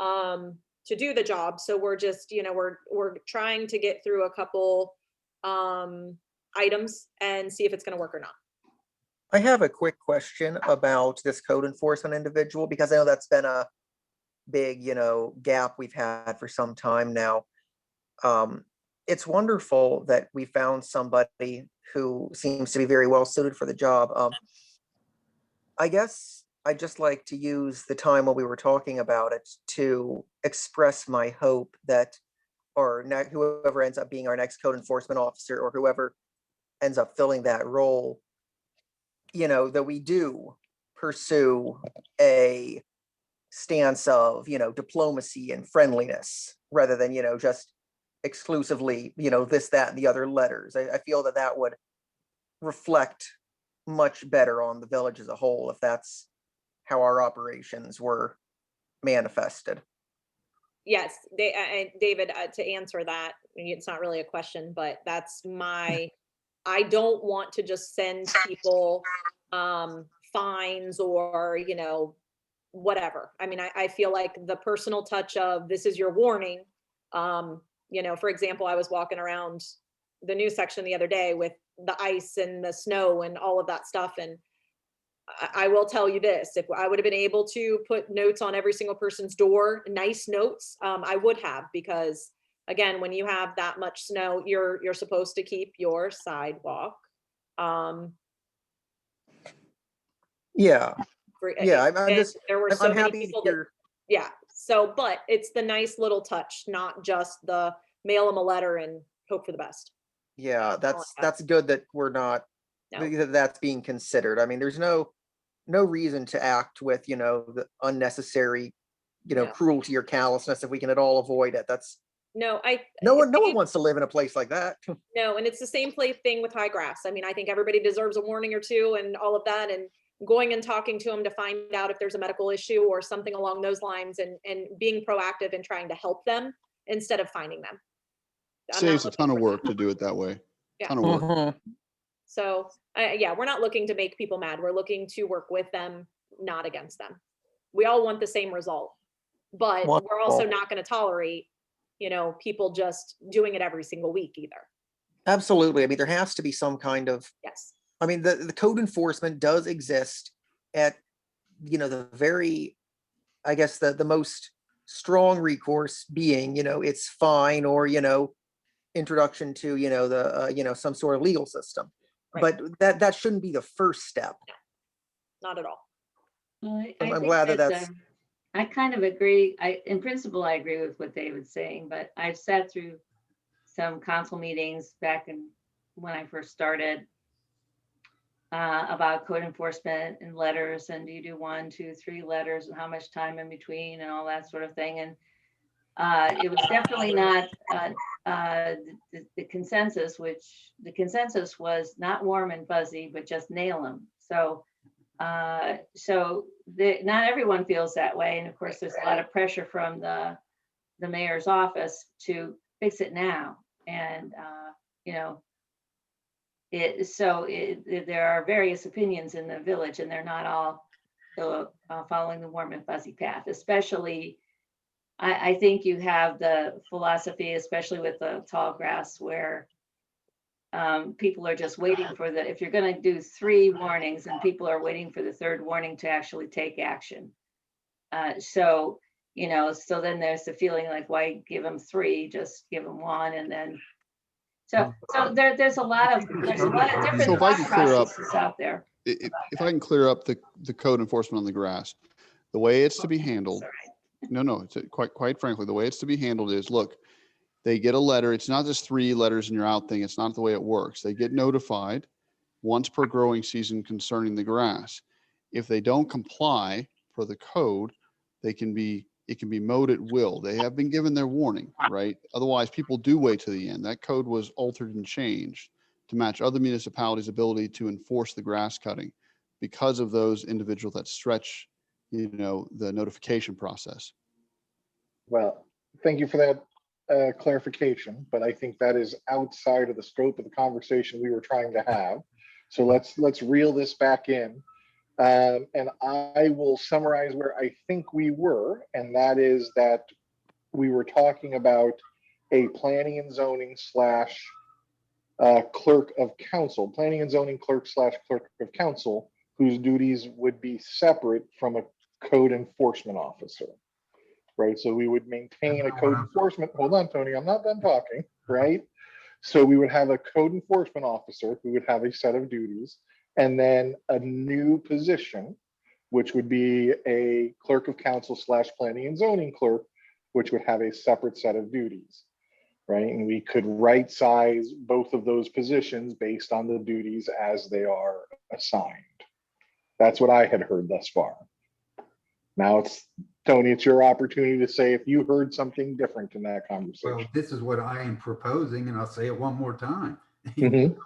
to do the job. So we're just, you know, we're trying to get through a couple items and see if it's going to work or not. I have a quick question about this code enforcement individual, because I know that's been a big, you know, gap we've had for some time now. It's wonderful that we found somebody who seems to be very well suited for the job. I guess I'd just like to use the time while we were talking about it to express my hope that whoever ends up being our next code enforcement officer, or whoever ends up filling that role, you know, that we do pursue a stance of, you know, diplomacy and friendliness, rather than, you know, just exclusively, you know, this, that, and the other letters. I feel that would reflect much better on the village as a whole if that's how our operations were manifested. Yes, David, to answer that, it's not really a question, but that's my, I don't want to just send people fines or, whatever. I mean, I feel like the personal touch of this is your warning. For example, I was walking around the news section the other day with the ice and the snow and all of that stuff. And I will tell you this, if I would have been able to put notes on every single person's door, nice notes, I would have, because again, when you have that much snow, you're supposed to keep your sidewalk. Yeah, yeah, I'm and just, there were I'm so many happy to people that, hear. yeah. So, but it's the nice little touch, not just the mail them a letter and hope for the best. Yeah, that. that's good that we're not, No. that that's being considered. I mean, there's no reason to act with, the unnecessary, No. cruelty or callousness if we can at all avoid it. That's, No, no one wants to live in a place like that. No, and it's the same thing with high grass. I mean, I think everybody deserves a warning or two and all of that, and going and talking to them to find out if there's a medical issue or something along those lines, and being proactive and trying to help them instead of finding them. I'm not Saves a looking ton of for work that. to do it that way. Yeah. Ton of work. Mhm. So, yeah, we're not looking to make people mad. We're looking to work with them, not against them. We all want the same result, but we're also Wonderful. not going to tolerate, people just doing it every single week either. Absolutely. I mean, there has to be some kind of, Yes. I mean, the code enforcement does exist at, the very, I guess, the most strong recourse being, it's fine or, introduction to, some sort of legal system. Right. But that shouldn't be the first step. Not at all. Well, I'm think glad that that's- I kind of agree. In principle, I agree with what David's saying, but I've sat through some council meetings back when I first started about code enforcement and letters, and do you do 1, 2, 3 letters and how much time in between and all that sort of thing. And it was definitely not the consensus, which the consensus was not warm and fuzzy, but just nail them. So not everyone feels that way. And of course, there's a lot of pressure from the mayor's office to fix it now. And, there are various opinions in the village, and they're not all following the warm and fuzzy path. Especially, I think you have the philosophy, especially with the tall grass, where people are just waiting for if you're going to do 3 warnings, and people are waiting for the 3rd warning to actually take action. So then there's the feeling like, why give them 3? Just give them 1, and then. So there's a lot of different So if I can clear up- processes out there. If I can clear up the code enforcement on the grass, the way it's to be handled, no, it's quite frankly, the way it's to be handled is, look, they get a letter. It's not just 3 letters and you're out thing. It's not the way it works. They get notified once per growing season concerning the grass. If they don't comply per the code, it can be mowed at will. They have been given their warning, right? Otherwise, people do wait to the end. That code was altered and changed to match other municipalities' ability to enforce the grass cutting because of those individuals that stretch, the notification process. Well, thank you for that clarification, but I think that is outside of the scope of the conversation we were trying to have. So let's reel this back in. And I will summarize where I think we were, and that is that we were talking about a planning and zoning / clerk of council, planning and zoning clerk / clerk of council, whose duties would be separate from a code enforcement officer, right? So we would maintain a code enforcement, hold on, Tony, I'm not done talking, right? So we would have a code enforcement officer who would have a set of duties, and then a new position, which would be a clerk of council / planning and zoning clerk, which would have a separate set of duties, right? And we could right size both of those positions based on the duties as they are assigned. That's what I had heard thus far. Now Tony, it's your opportunity to say if you heard something different in that conversation. Well, this is what I am proposing, and I'll say it one more time. Mhm.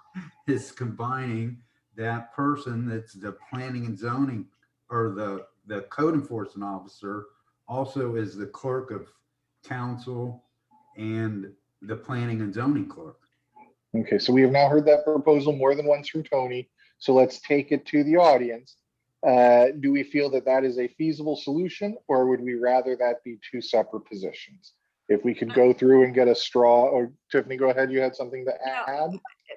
is combining that person that's the planning and zoning, or the code enforcement officer also is the clerk of council and the planning and zoning clerk. Okay, so we have now heard that proposal more than once from Tony. So let's take it to the audience. Do we feel that that is a feasible solution, or would we rather that be two separate positions? If we could go through and get a straw, or Tiffany, go ahead, you had something to No. add?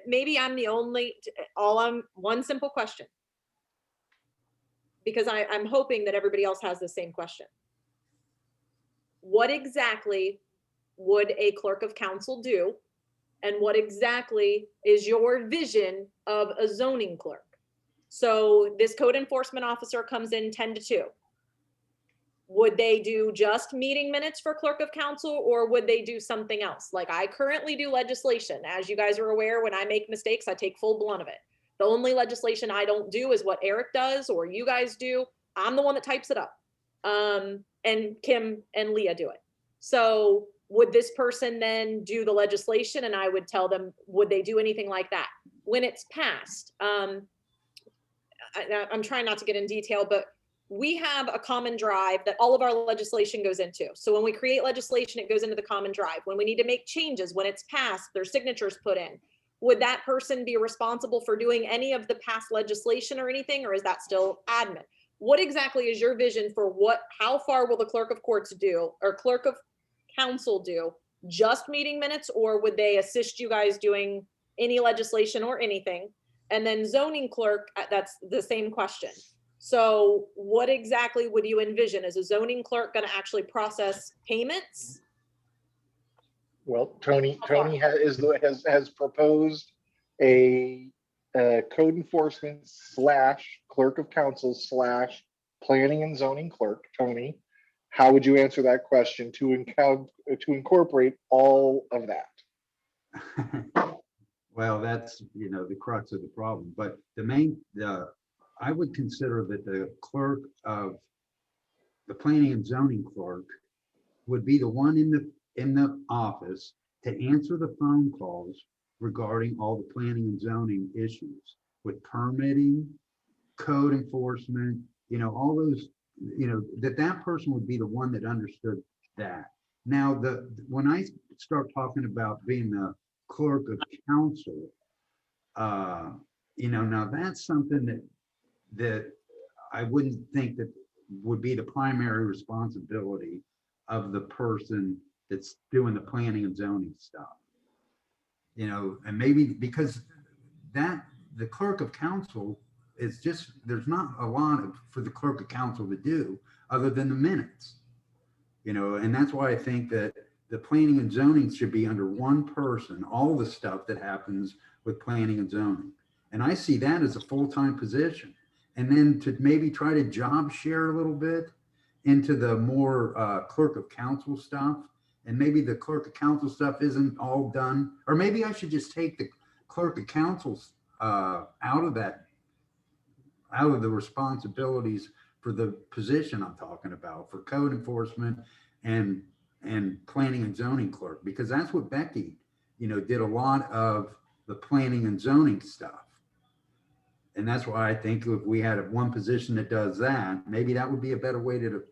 Maybe I'm the only, one simple question. Because I'm hoping that everybody else has the same question. What exactly would a clerk of council do? And what exactly is your vision of a zoning clerk? So this code enforcement officer comes in 10 to 2. Would they do just meeting minutes for clerk of council, or would they do something else? Like I currently do legislation. As you guys are aware, when I make mistakes, I take full blunt of it. The only legislation I don't do is what Eric does or you guys do. I'm the one that types it up. And Kim and Leah do it. So would this person then do the legislation, and I would tell them, would they do anything like that? When it's passed, I'm trying not to get in detail, but we have a common drive that all of our legislation goes into. So when we create legislation, it goes into the common drive. When we need to make changes, when it's passed, their signatures put in. Would that person be responsible for doing any of the past legislation or anything, or is that still admin? What exactly is your vision for how far will the clerk of courts do, or clerk of council do, just meeting minutes, or would they assist you guys doing any legislation or anything? And then zoning clerk, that's the same question. So what exactly would you envision? Is a zoning clerk going to actually process payments? Well, Tony has proposed a code enforcement / clerk of council / planning and zoning clerk. Tony, how would you answer that question to incorporate all of that? Well, that's, the crux of the problem, but I would consider that the clerk of the planning and zoning clerk would be the one in the office to answer the phone calls regarding all the planning and zoning issues with permitting, code enforcement, all those, that person would be the one that understood that. Now, when I start talking about being the clerk of council, now that's something that I wouldn't think that would be the primary responsibility of the person that's doing the planning and zoning stuff. And maybe because the clerk of council is just, there's not a lot for the clerk of council to do other than the minutes. And that's why I think that the planning and zoning should be under one person, all the stuff that happens with planning and zoning. And I see that as a full-time position. And then to maybe try to job share a little bit into the more clerk of council stuff. And maybe the clerk of council stuff isn't all done. Or maybe I should just take the clerk of councils out of the responsibilities for the position I'm talking about, for code enforcement and planning and zoning clerk, because that's what Becky, did a lot of the planning and zoning stuff. And that's why I think if we had one position that does that, maybe that would be a better way to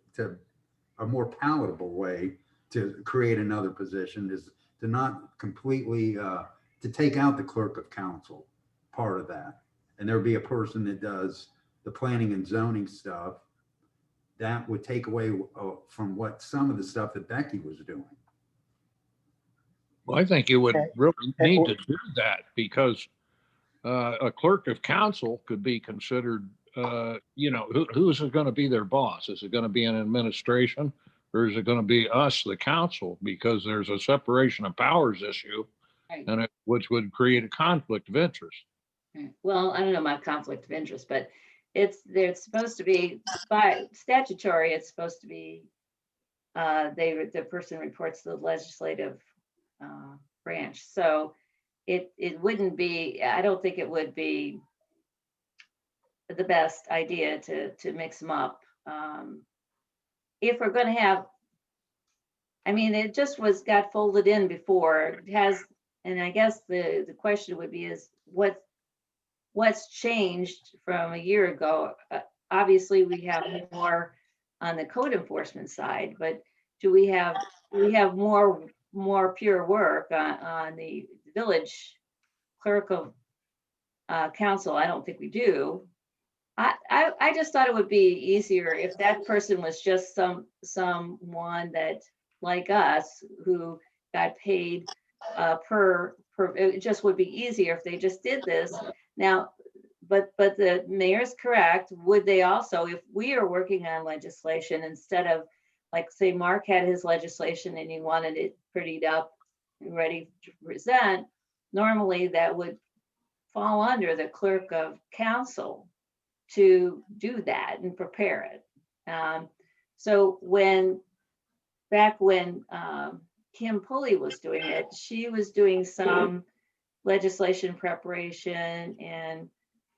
a more palatable way to create another position, is to not completely, to take out the clerk of council part of that. And there'd be a person that does the planning and zoning stuff that would take away from what some of the stuff that Becky was doing. Well, I think you would really need to do that, because a clerk of council could be considered, who's going to be their boss? Is it going to be an administration, or is it going to be us, the council? Because there's a separation of powers issue, Right. and which would create a conflict of interest. Well, I don't know about conflict of interest, but they're supposed to be, by statutory, it's supposed to be, the person reports to the legislative branch. So it wouldn't be, I don't think it would be the best idea to mix them up. If we're going to have, it just got folded in before. It has and I guess the question would be is what's changed from a year ago? Obviously, we have more on the code enforcement side, but do we have more pure work on the village clerical council? I don't think we do. I just thought it would be easier if that person was just someone that, like us, who got paid per, it just would be easier if they just did this. Now, but the mayor's correct. Would they also, if we are working on legislation, instead of, like, say, Mark had his legislation and he wanted it prettied up and ready to present, normally that would fall under the clerk of council to do that and prepare it. So back when Kim Pulley was doing it, she was doing some legislation preparation, and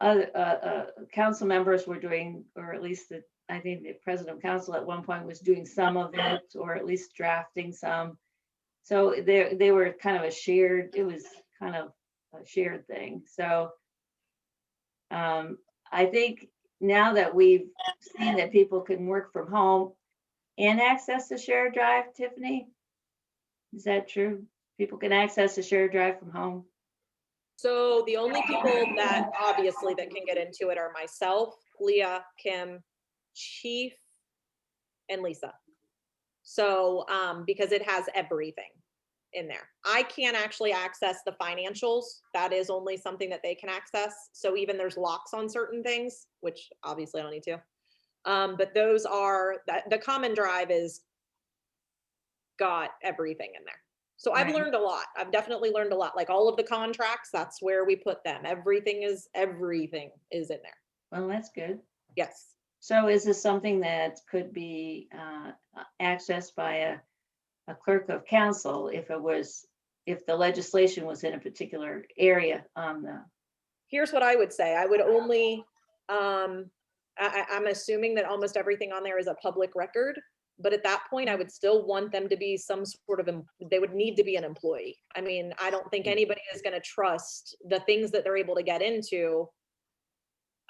other council members were doing, or at least I think the president of council at one point was doing some of it, or at least drafting some. So they were kind of it was kind of a shared thing. So I think now that we've seen that people can work from home and access the shared drive, Tiffany, is that true? People can access the shared drive from home? So the only people that obviously that can get into it are myself, Leah, Kim, Chief, and Lisa. So because it has everything in there. I can't actually access the financials. That is only something that they can access. So even there's locks on certain things, which obviously I don't need to. But those are, the common drive is got everything in there. So I've Right. learned a lot. I've definitely learned a lot. Like all of the contracts, that's where we put them. Everything is in there. Well, that's good. Yes. So is this something that could be accessed by a clerk of council if the legislation was in a particular area on the? Here's what I would say. I would only, I'm assuming that almost everything on there is a public record, but at that point I would still want them to be some sort of, they would need to be an employee. I mean, I don't think anybody is going to trust the things that they're able to get into.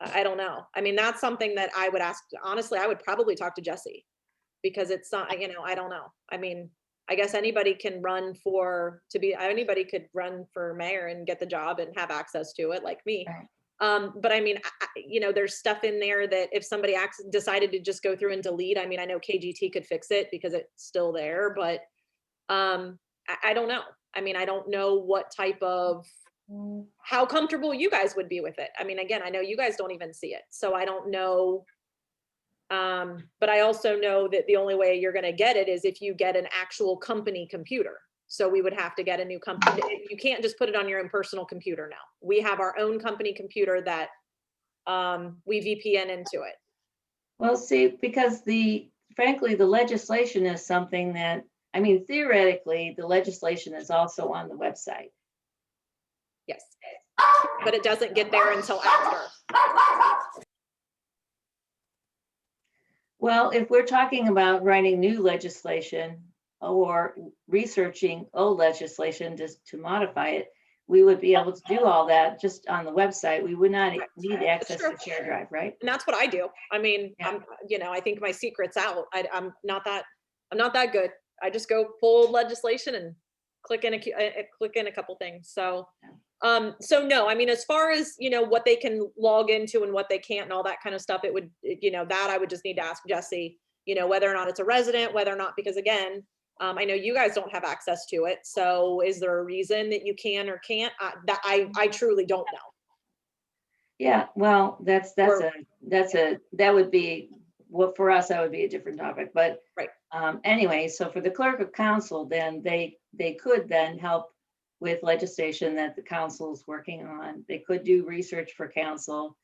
I don't know. I mean, that's something that I would ask, honestly, I would probably talk to Jesse, because it's not, I don't know. I mean, I guess anybody could run for mayor and get the job and have access to it, like me. Right. But I mean, there's stuff in there that if somebody decided to just go through and delete, I mean, I know KGT could fix it because it's still there, but I don't know. I mean, I don't know what type of, how comfortable you guys would be with it. I mean, again, I know you guys don't even see it, so I don't know. But I also know that the only way you're going to get it is if you get an actual company computer. So we would have to get a new company. You can't just put it on your own personal computer now. We have our own company computer that we VPN into it. Well, see, because frankly, the legislation is something that, I mean, theoretically, the legislation is also on the website. Yes, but it doesn't get there until after. Well, if we're talking about writing new legislation or researching old legislation just to modify it, we would be able to do all that just on the website. We would not need access to share drive, right? And that's what I do. I mean, Yeah. I think my secret's out. I'm not that good. I just go pull legislation and click in a couple things. So, so no, I mean, as far as, what they can log into and what they can't and all that kind of stuff, it would, that I would just need to ask Jesse, whether or not it's a resident, whether or not, because again, I know you guys don't have access to it. So is there a reason that you can or can't? I truly don't know. Yeah, well, that would be, well, for us, that would be a different topic, but right. Anyway, so for the clerk of council, then they could then help with legislation that the council is working on. They could do research for council.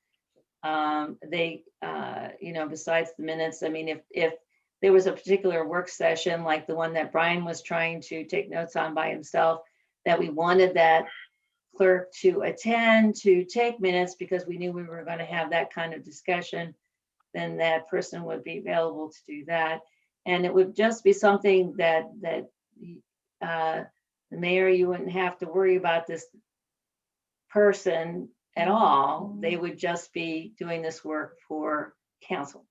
Besides the minutes, I mean, if there was a particular work session like the one that Brian was trying to take notes on by himself, that we wanted that clerk to attend, to take minutes, because we knew we were going to have that kind of discussion, then that person would be available to do that. And it would just be something that the mayor, you wouldn't have to worry about this person at all. They would just be doing this work for council.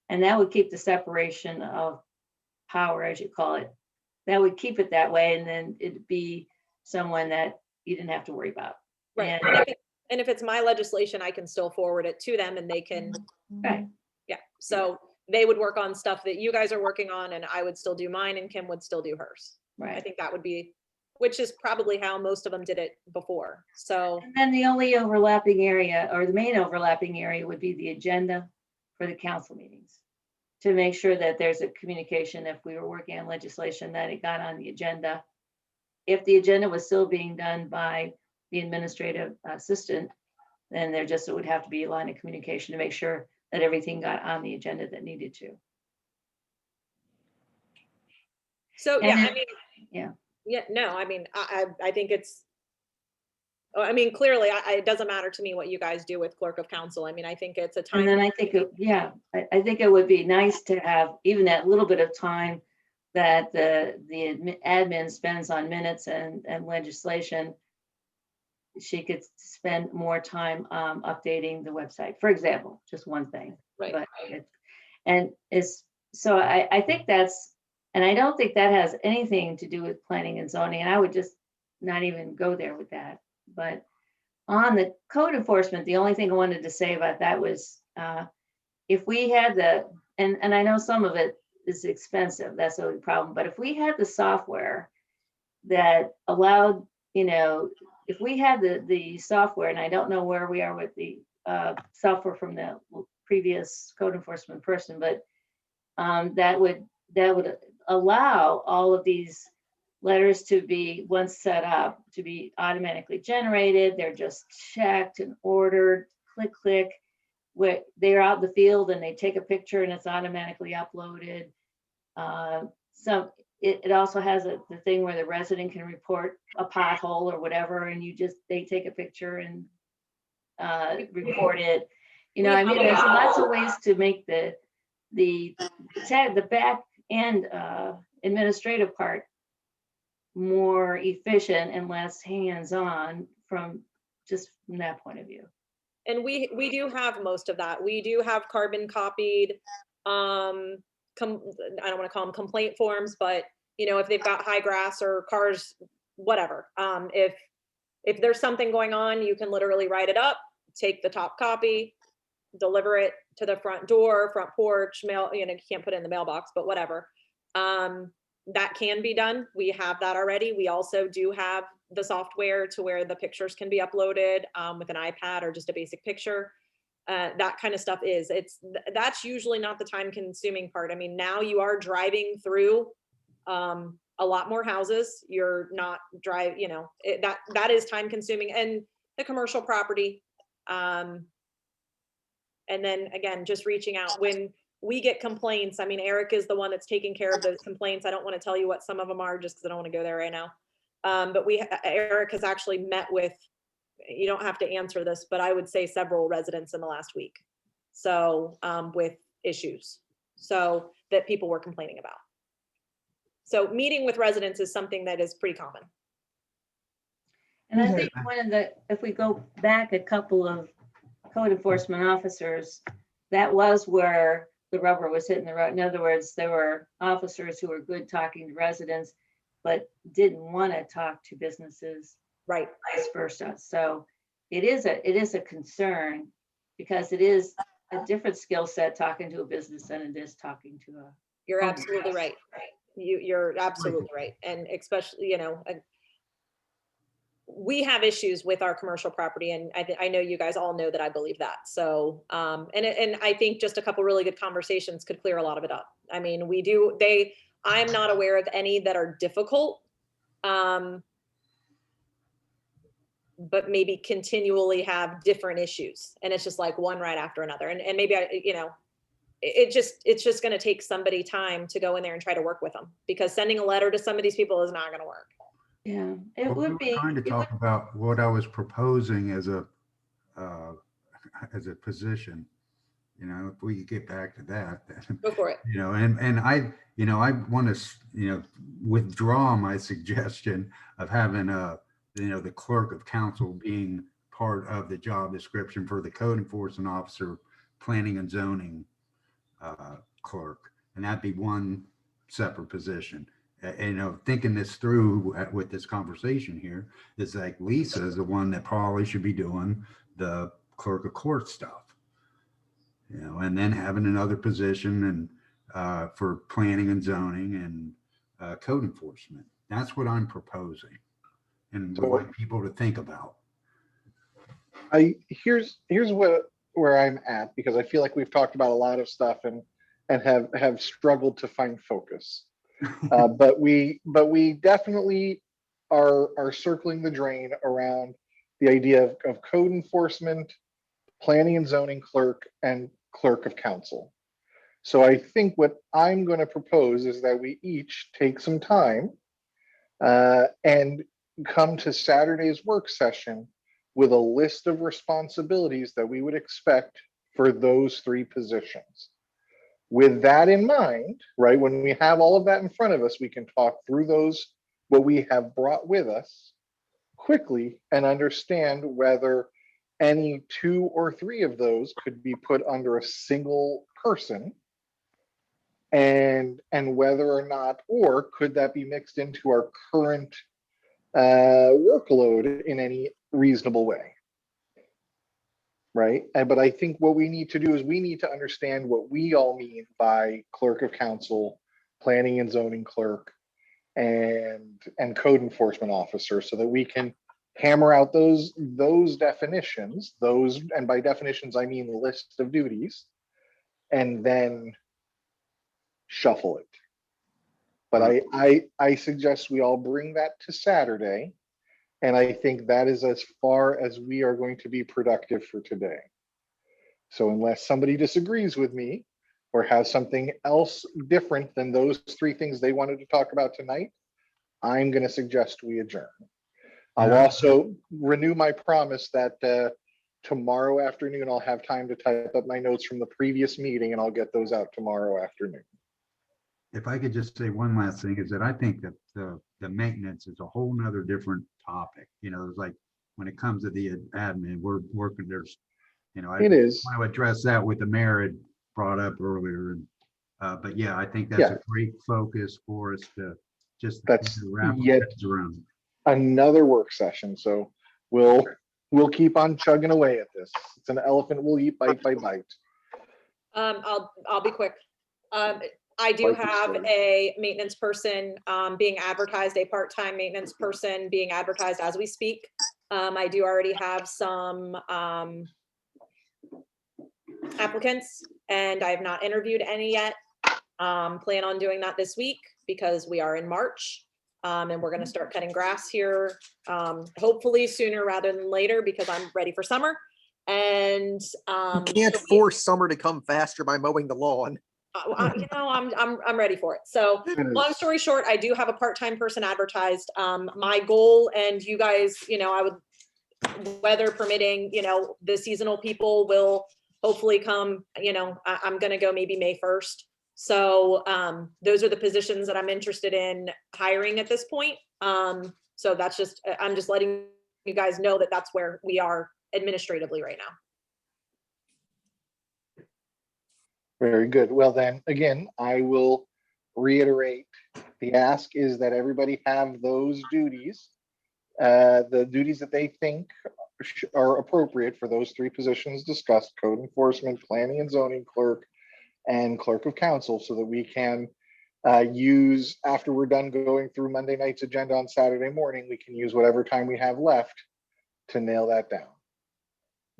And that would keep the separation of power, as you call it. That would keep it that way, and then it'd be someone that you didn't have to worry about. Right. And- And if it's my legislation, I can still forward it to them and they can, Right, yeah. So they would work on stuff that you guys are working on and I would still do mine and Kim would still do hers. I right. think that would be, which is probably how most of them did it before. So, And then the only overlapping area, or the main overlapping area, would be the agenda for the council meetings. To make sure that there's a communication, if we were working on legislation, that it got on the agenda. If the agenda was still being done by the administrative assistant, then there just would have to be a line of communication to make sure that everything got on the agenda that needed to. so And yeah, then- I mean. yeah. Yeah, no, I mean, I think it's, I mean, clearly, it doesn't matter to me what you guys do with clerk of council. I mean, I think it's a time. And then I think, yeah, I think it would be nice to have even that little bit of time that the admin spends on minutes and legislation. She could spend more time updating the website, for example, just one thing. Right. But and it's, so I think that's, and I don't think that has anything to do with planning and zoning, and I would just not even go there with that. But on the code enforcement, the only thing I wanted to say about that was, if we had and I know some of it is expensive, that's the only problem, but if we had the software that allowed, if we had the software, and I don't know where we are with the software from the previous code enforcement person, but that would allow all of these letters to be, once set up, to be automatically generated. They're just checked and ordered, click. They're out in the field and they take a picture and it's automatically uploaded. It also has the thing where the resident can report a pothole or whatever, and they take a picture and report it. I mean, there's lots of ways to make the back end administrative part more efficient and less hands-on from that point of view. And we do have most of that. We do have carbon copied, I don't want to call them complaint forms, but if they've got high grass or cars, whatever. If there's something going on, you can literally write it up, take the top copy, deliver it to the front door, front porch, mail, you can't put it in the mailbox, but whatever. That can be done. We have that already. We also do have the software to where the pictures can be uploaded with an iPad or just a basic picture. That kind of stuff that's usually not the time consuming part. I mean, now you are driving through a lot more houses. You're not that is time consuming, and the commercial property. And then again, just reaching out when we get complaints. I mean, Eric is the one that's taking care of those complaints. I don't want to tell you what some of them are just because I don't want to go there right now. But Eric has actually met with, you don't have to answer this, but I would say several residents in the last week. So with issues, so that people were complaining about. So meeting with residents is something that is pretty common. And I think if we go back a couple of code enforcement officers, that was where the rubber was hitting the road. In other words, there were officers who were good talking to residents, but didn't want to talk to businesses, right? Vice versa. So it is a concern, because it is a different skill set talking to a business than it is talking to a. You're absolutely right. You're absolutely right. And especially, we have issues with our commercial property, and I know you guys all know that I believe that. So, and I think just a couple really good conversations could clear a lot of it up. I mean, I'm not aware of any that are difficult, but maybe continually have different issues, and it's just like one right after another. And maybe it's just going to take somebody time to go in there and try to work with them, because sending a letter to some of these people is not going to work. Yeah, it Well, we would were be. trying to talk about what I was proposing as a position. you know, if we could get back to that, then, Go for it. you know, and I want to, withdraw my suggestion of having the clerk of council being part of the job description for the code enforcement officer, planning and zoning clerk, and that'd be one separate position. And thinking this through with this conversation here, is like Lisa is the one that probably should be doing the clerk of court stuff, and then having another position and for planning and zoning and code enforcement. That's what I'm proposing and would like people to think about. Here's where I'm at, because I feel like we've talked about a lot of stuff and have struggled to find focus. But we definitely are circling the drain around the idea of code enforcement, planning and zoning clerk, and clerk of council. So I think what I'm going to propose is that we each take some time and come to Saturday's work session with a list of responsibilities that we would expect for those three positions. With that in mind, right, when we have all of that in front of us, we can talk through those, what we have brought with us quickly, and understand whether any 2 or 3 of those could be put under a single person, and whether or not, or could that be mixed into our current workload in any reasonable way. Right. But I think what we need to do is we need to understand what we all mean by clerk of council, planning and zoning clerk, and code enforcement officer, so that we can hammer out those definitions, and by definitions, I mean the list of duties, and then shuffle it. But I suggest we all bring that to Saturday. And I think that is as far as we are going to be productive for today. So unless somebody disagrees with me or has something else different than those 3 things they wanted to talk about tonight, I'm going to suggest we adjourn. I'll also renew my promise that tomorrow afternoon, I'll have time to type up my notes from the previous meeting, and I'll get those out tomorrow afternoon. If I could just say one last thing, is that I think that the maintenance is a whole nother different topic. It's like when it comes to the admin, we're working, It is. want to address that with the mayor had brought up earlier. But yeah, I think that's a great focus for us to just wrap our heads around. Another work session. So we'll keep on chugging away at this. It's an elephant we'll eat bite by bite. I'll be quick. I do have a maintenance person being advertised, a part-time maintenance person being advertised as we speak. I do already have some applicants, and I have not interviewed any yet. Plan on doing that this week because we are in March, and we're going to start cutting grass here, hopefully sooner rather than later, because I'm ready for summer. And you can't force summer to come faster by mowing the lawn. I'm ready for it. So long story short, I do have a part-time person advertised. My goal, and you guys, I would, weather permitting, the seasonal people will hopefully come, I'm going to go maybe May 1st. So those are the positions that I'm interested in hiring at this point. So that's just, I'm just letting you guys know that that's where we are administratively right now. Very good. Well, then again, I will reiterate, the ask is that everybody have those duties, the duties that they think are appropriate for those 3 positions discussed: code enforcement, planning and zoning clerk, and clerk of council, so that we can use, after we're done going through Monday night's agenda on Saturday morning, we can use whatever time we have left to nail that down.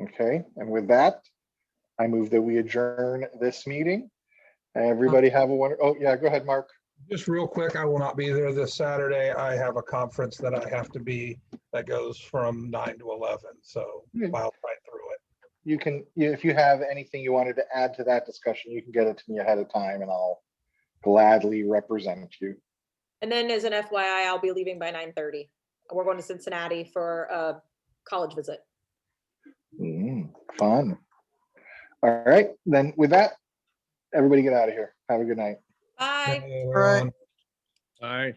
Okay, and with that, I move that we adjourn this meeting. Everybody have a wonderful, oh yeah, go ahead, Mark. Just real quick, I will not be there this Saturday. I have a conference that I have to be, that goes from 9 to 11. So I'll fight through it. You can, if you have anything you wanted to add to that discussion, you can get it to me ahead of time and I'll gladly represent you. And then as an FYI, I'll be leaving by 9:30. We're going to Cincinnati for a college visit. Fun. All right, then with that, everybody get out of here. Have a good night. Bye. Hey, Right. everyone. Aye.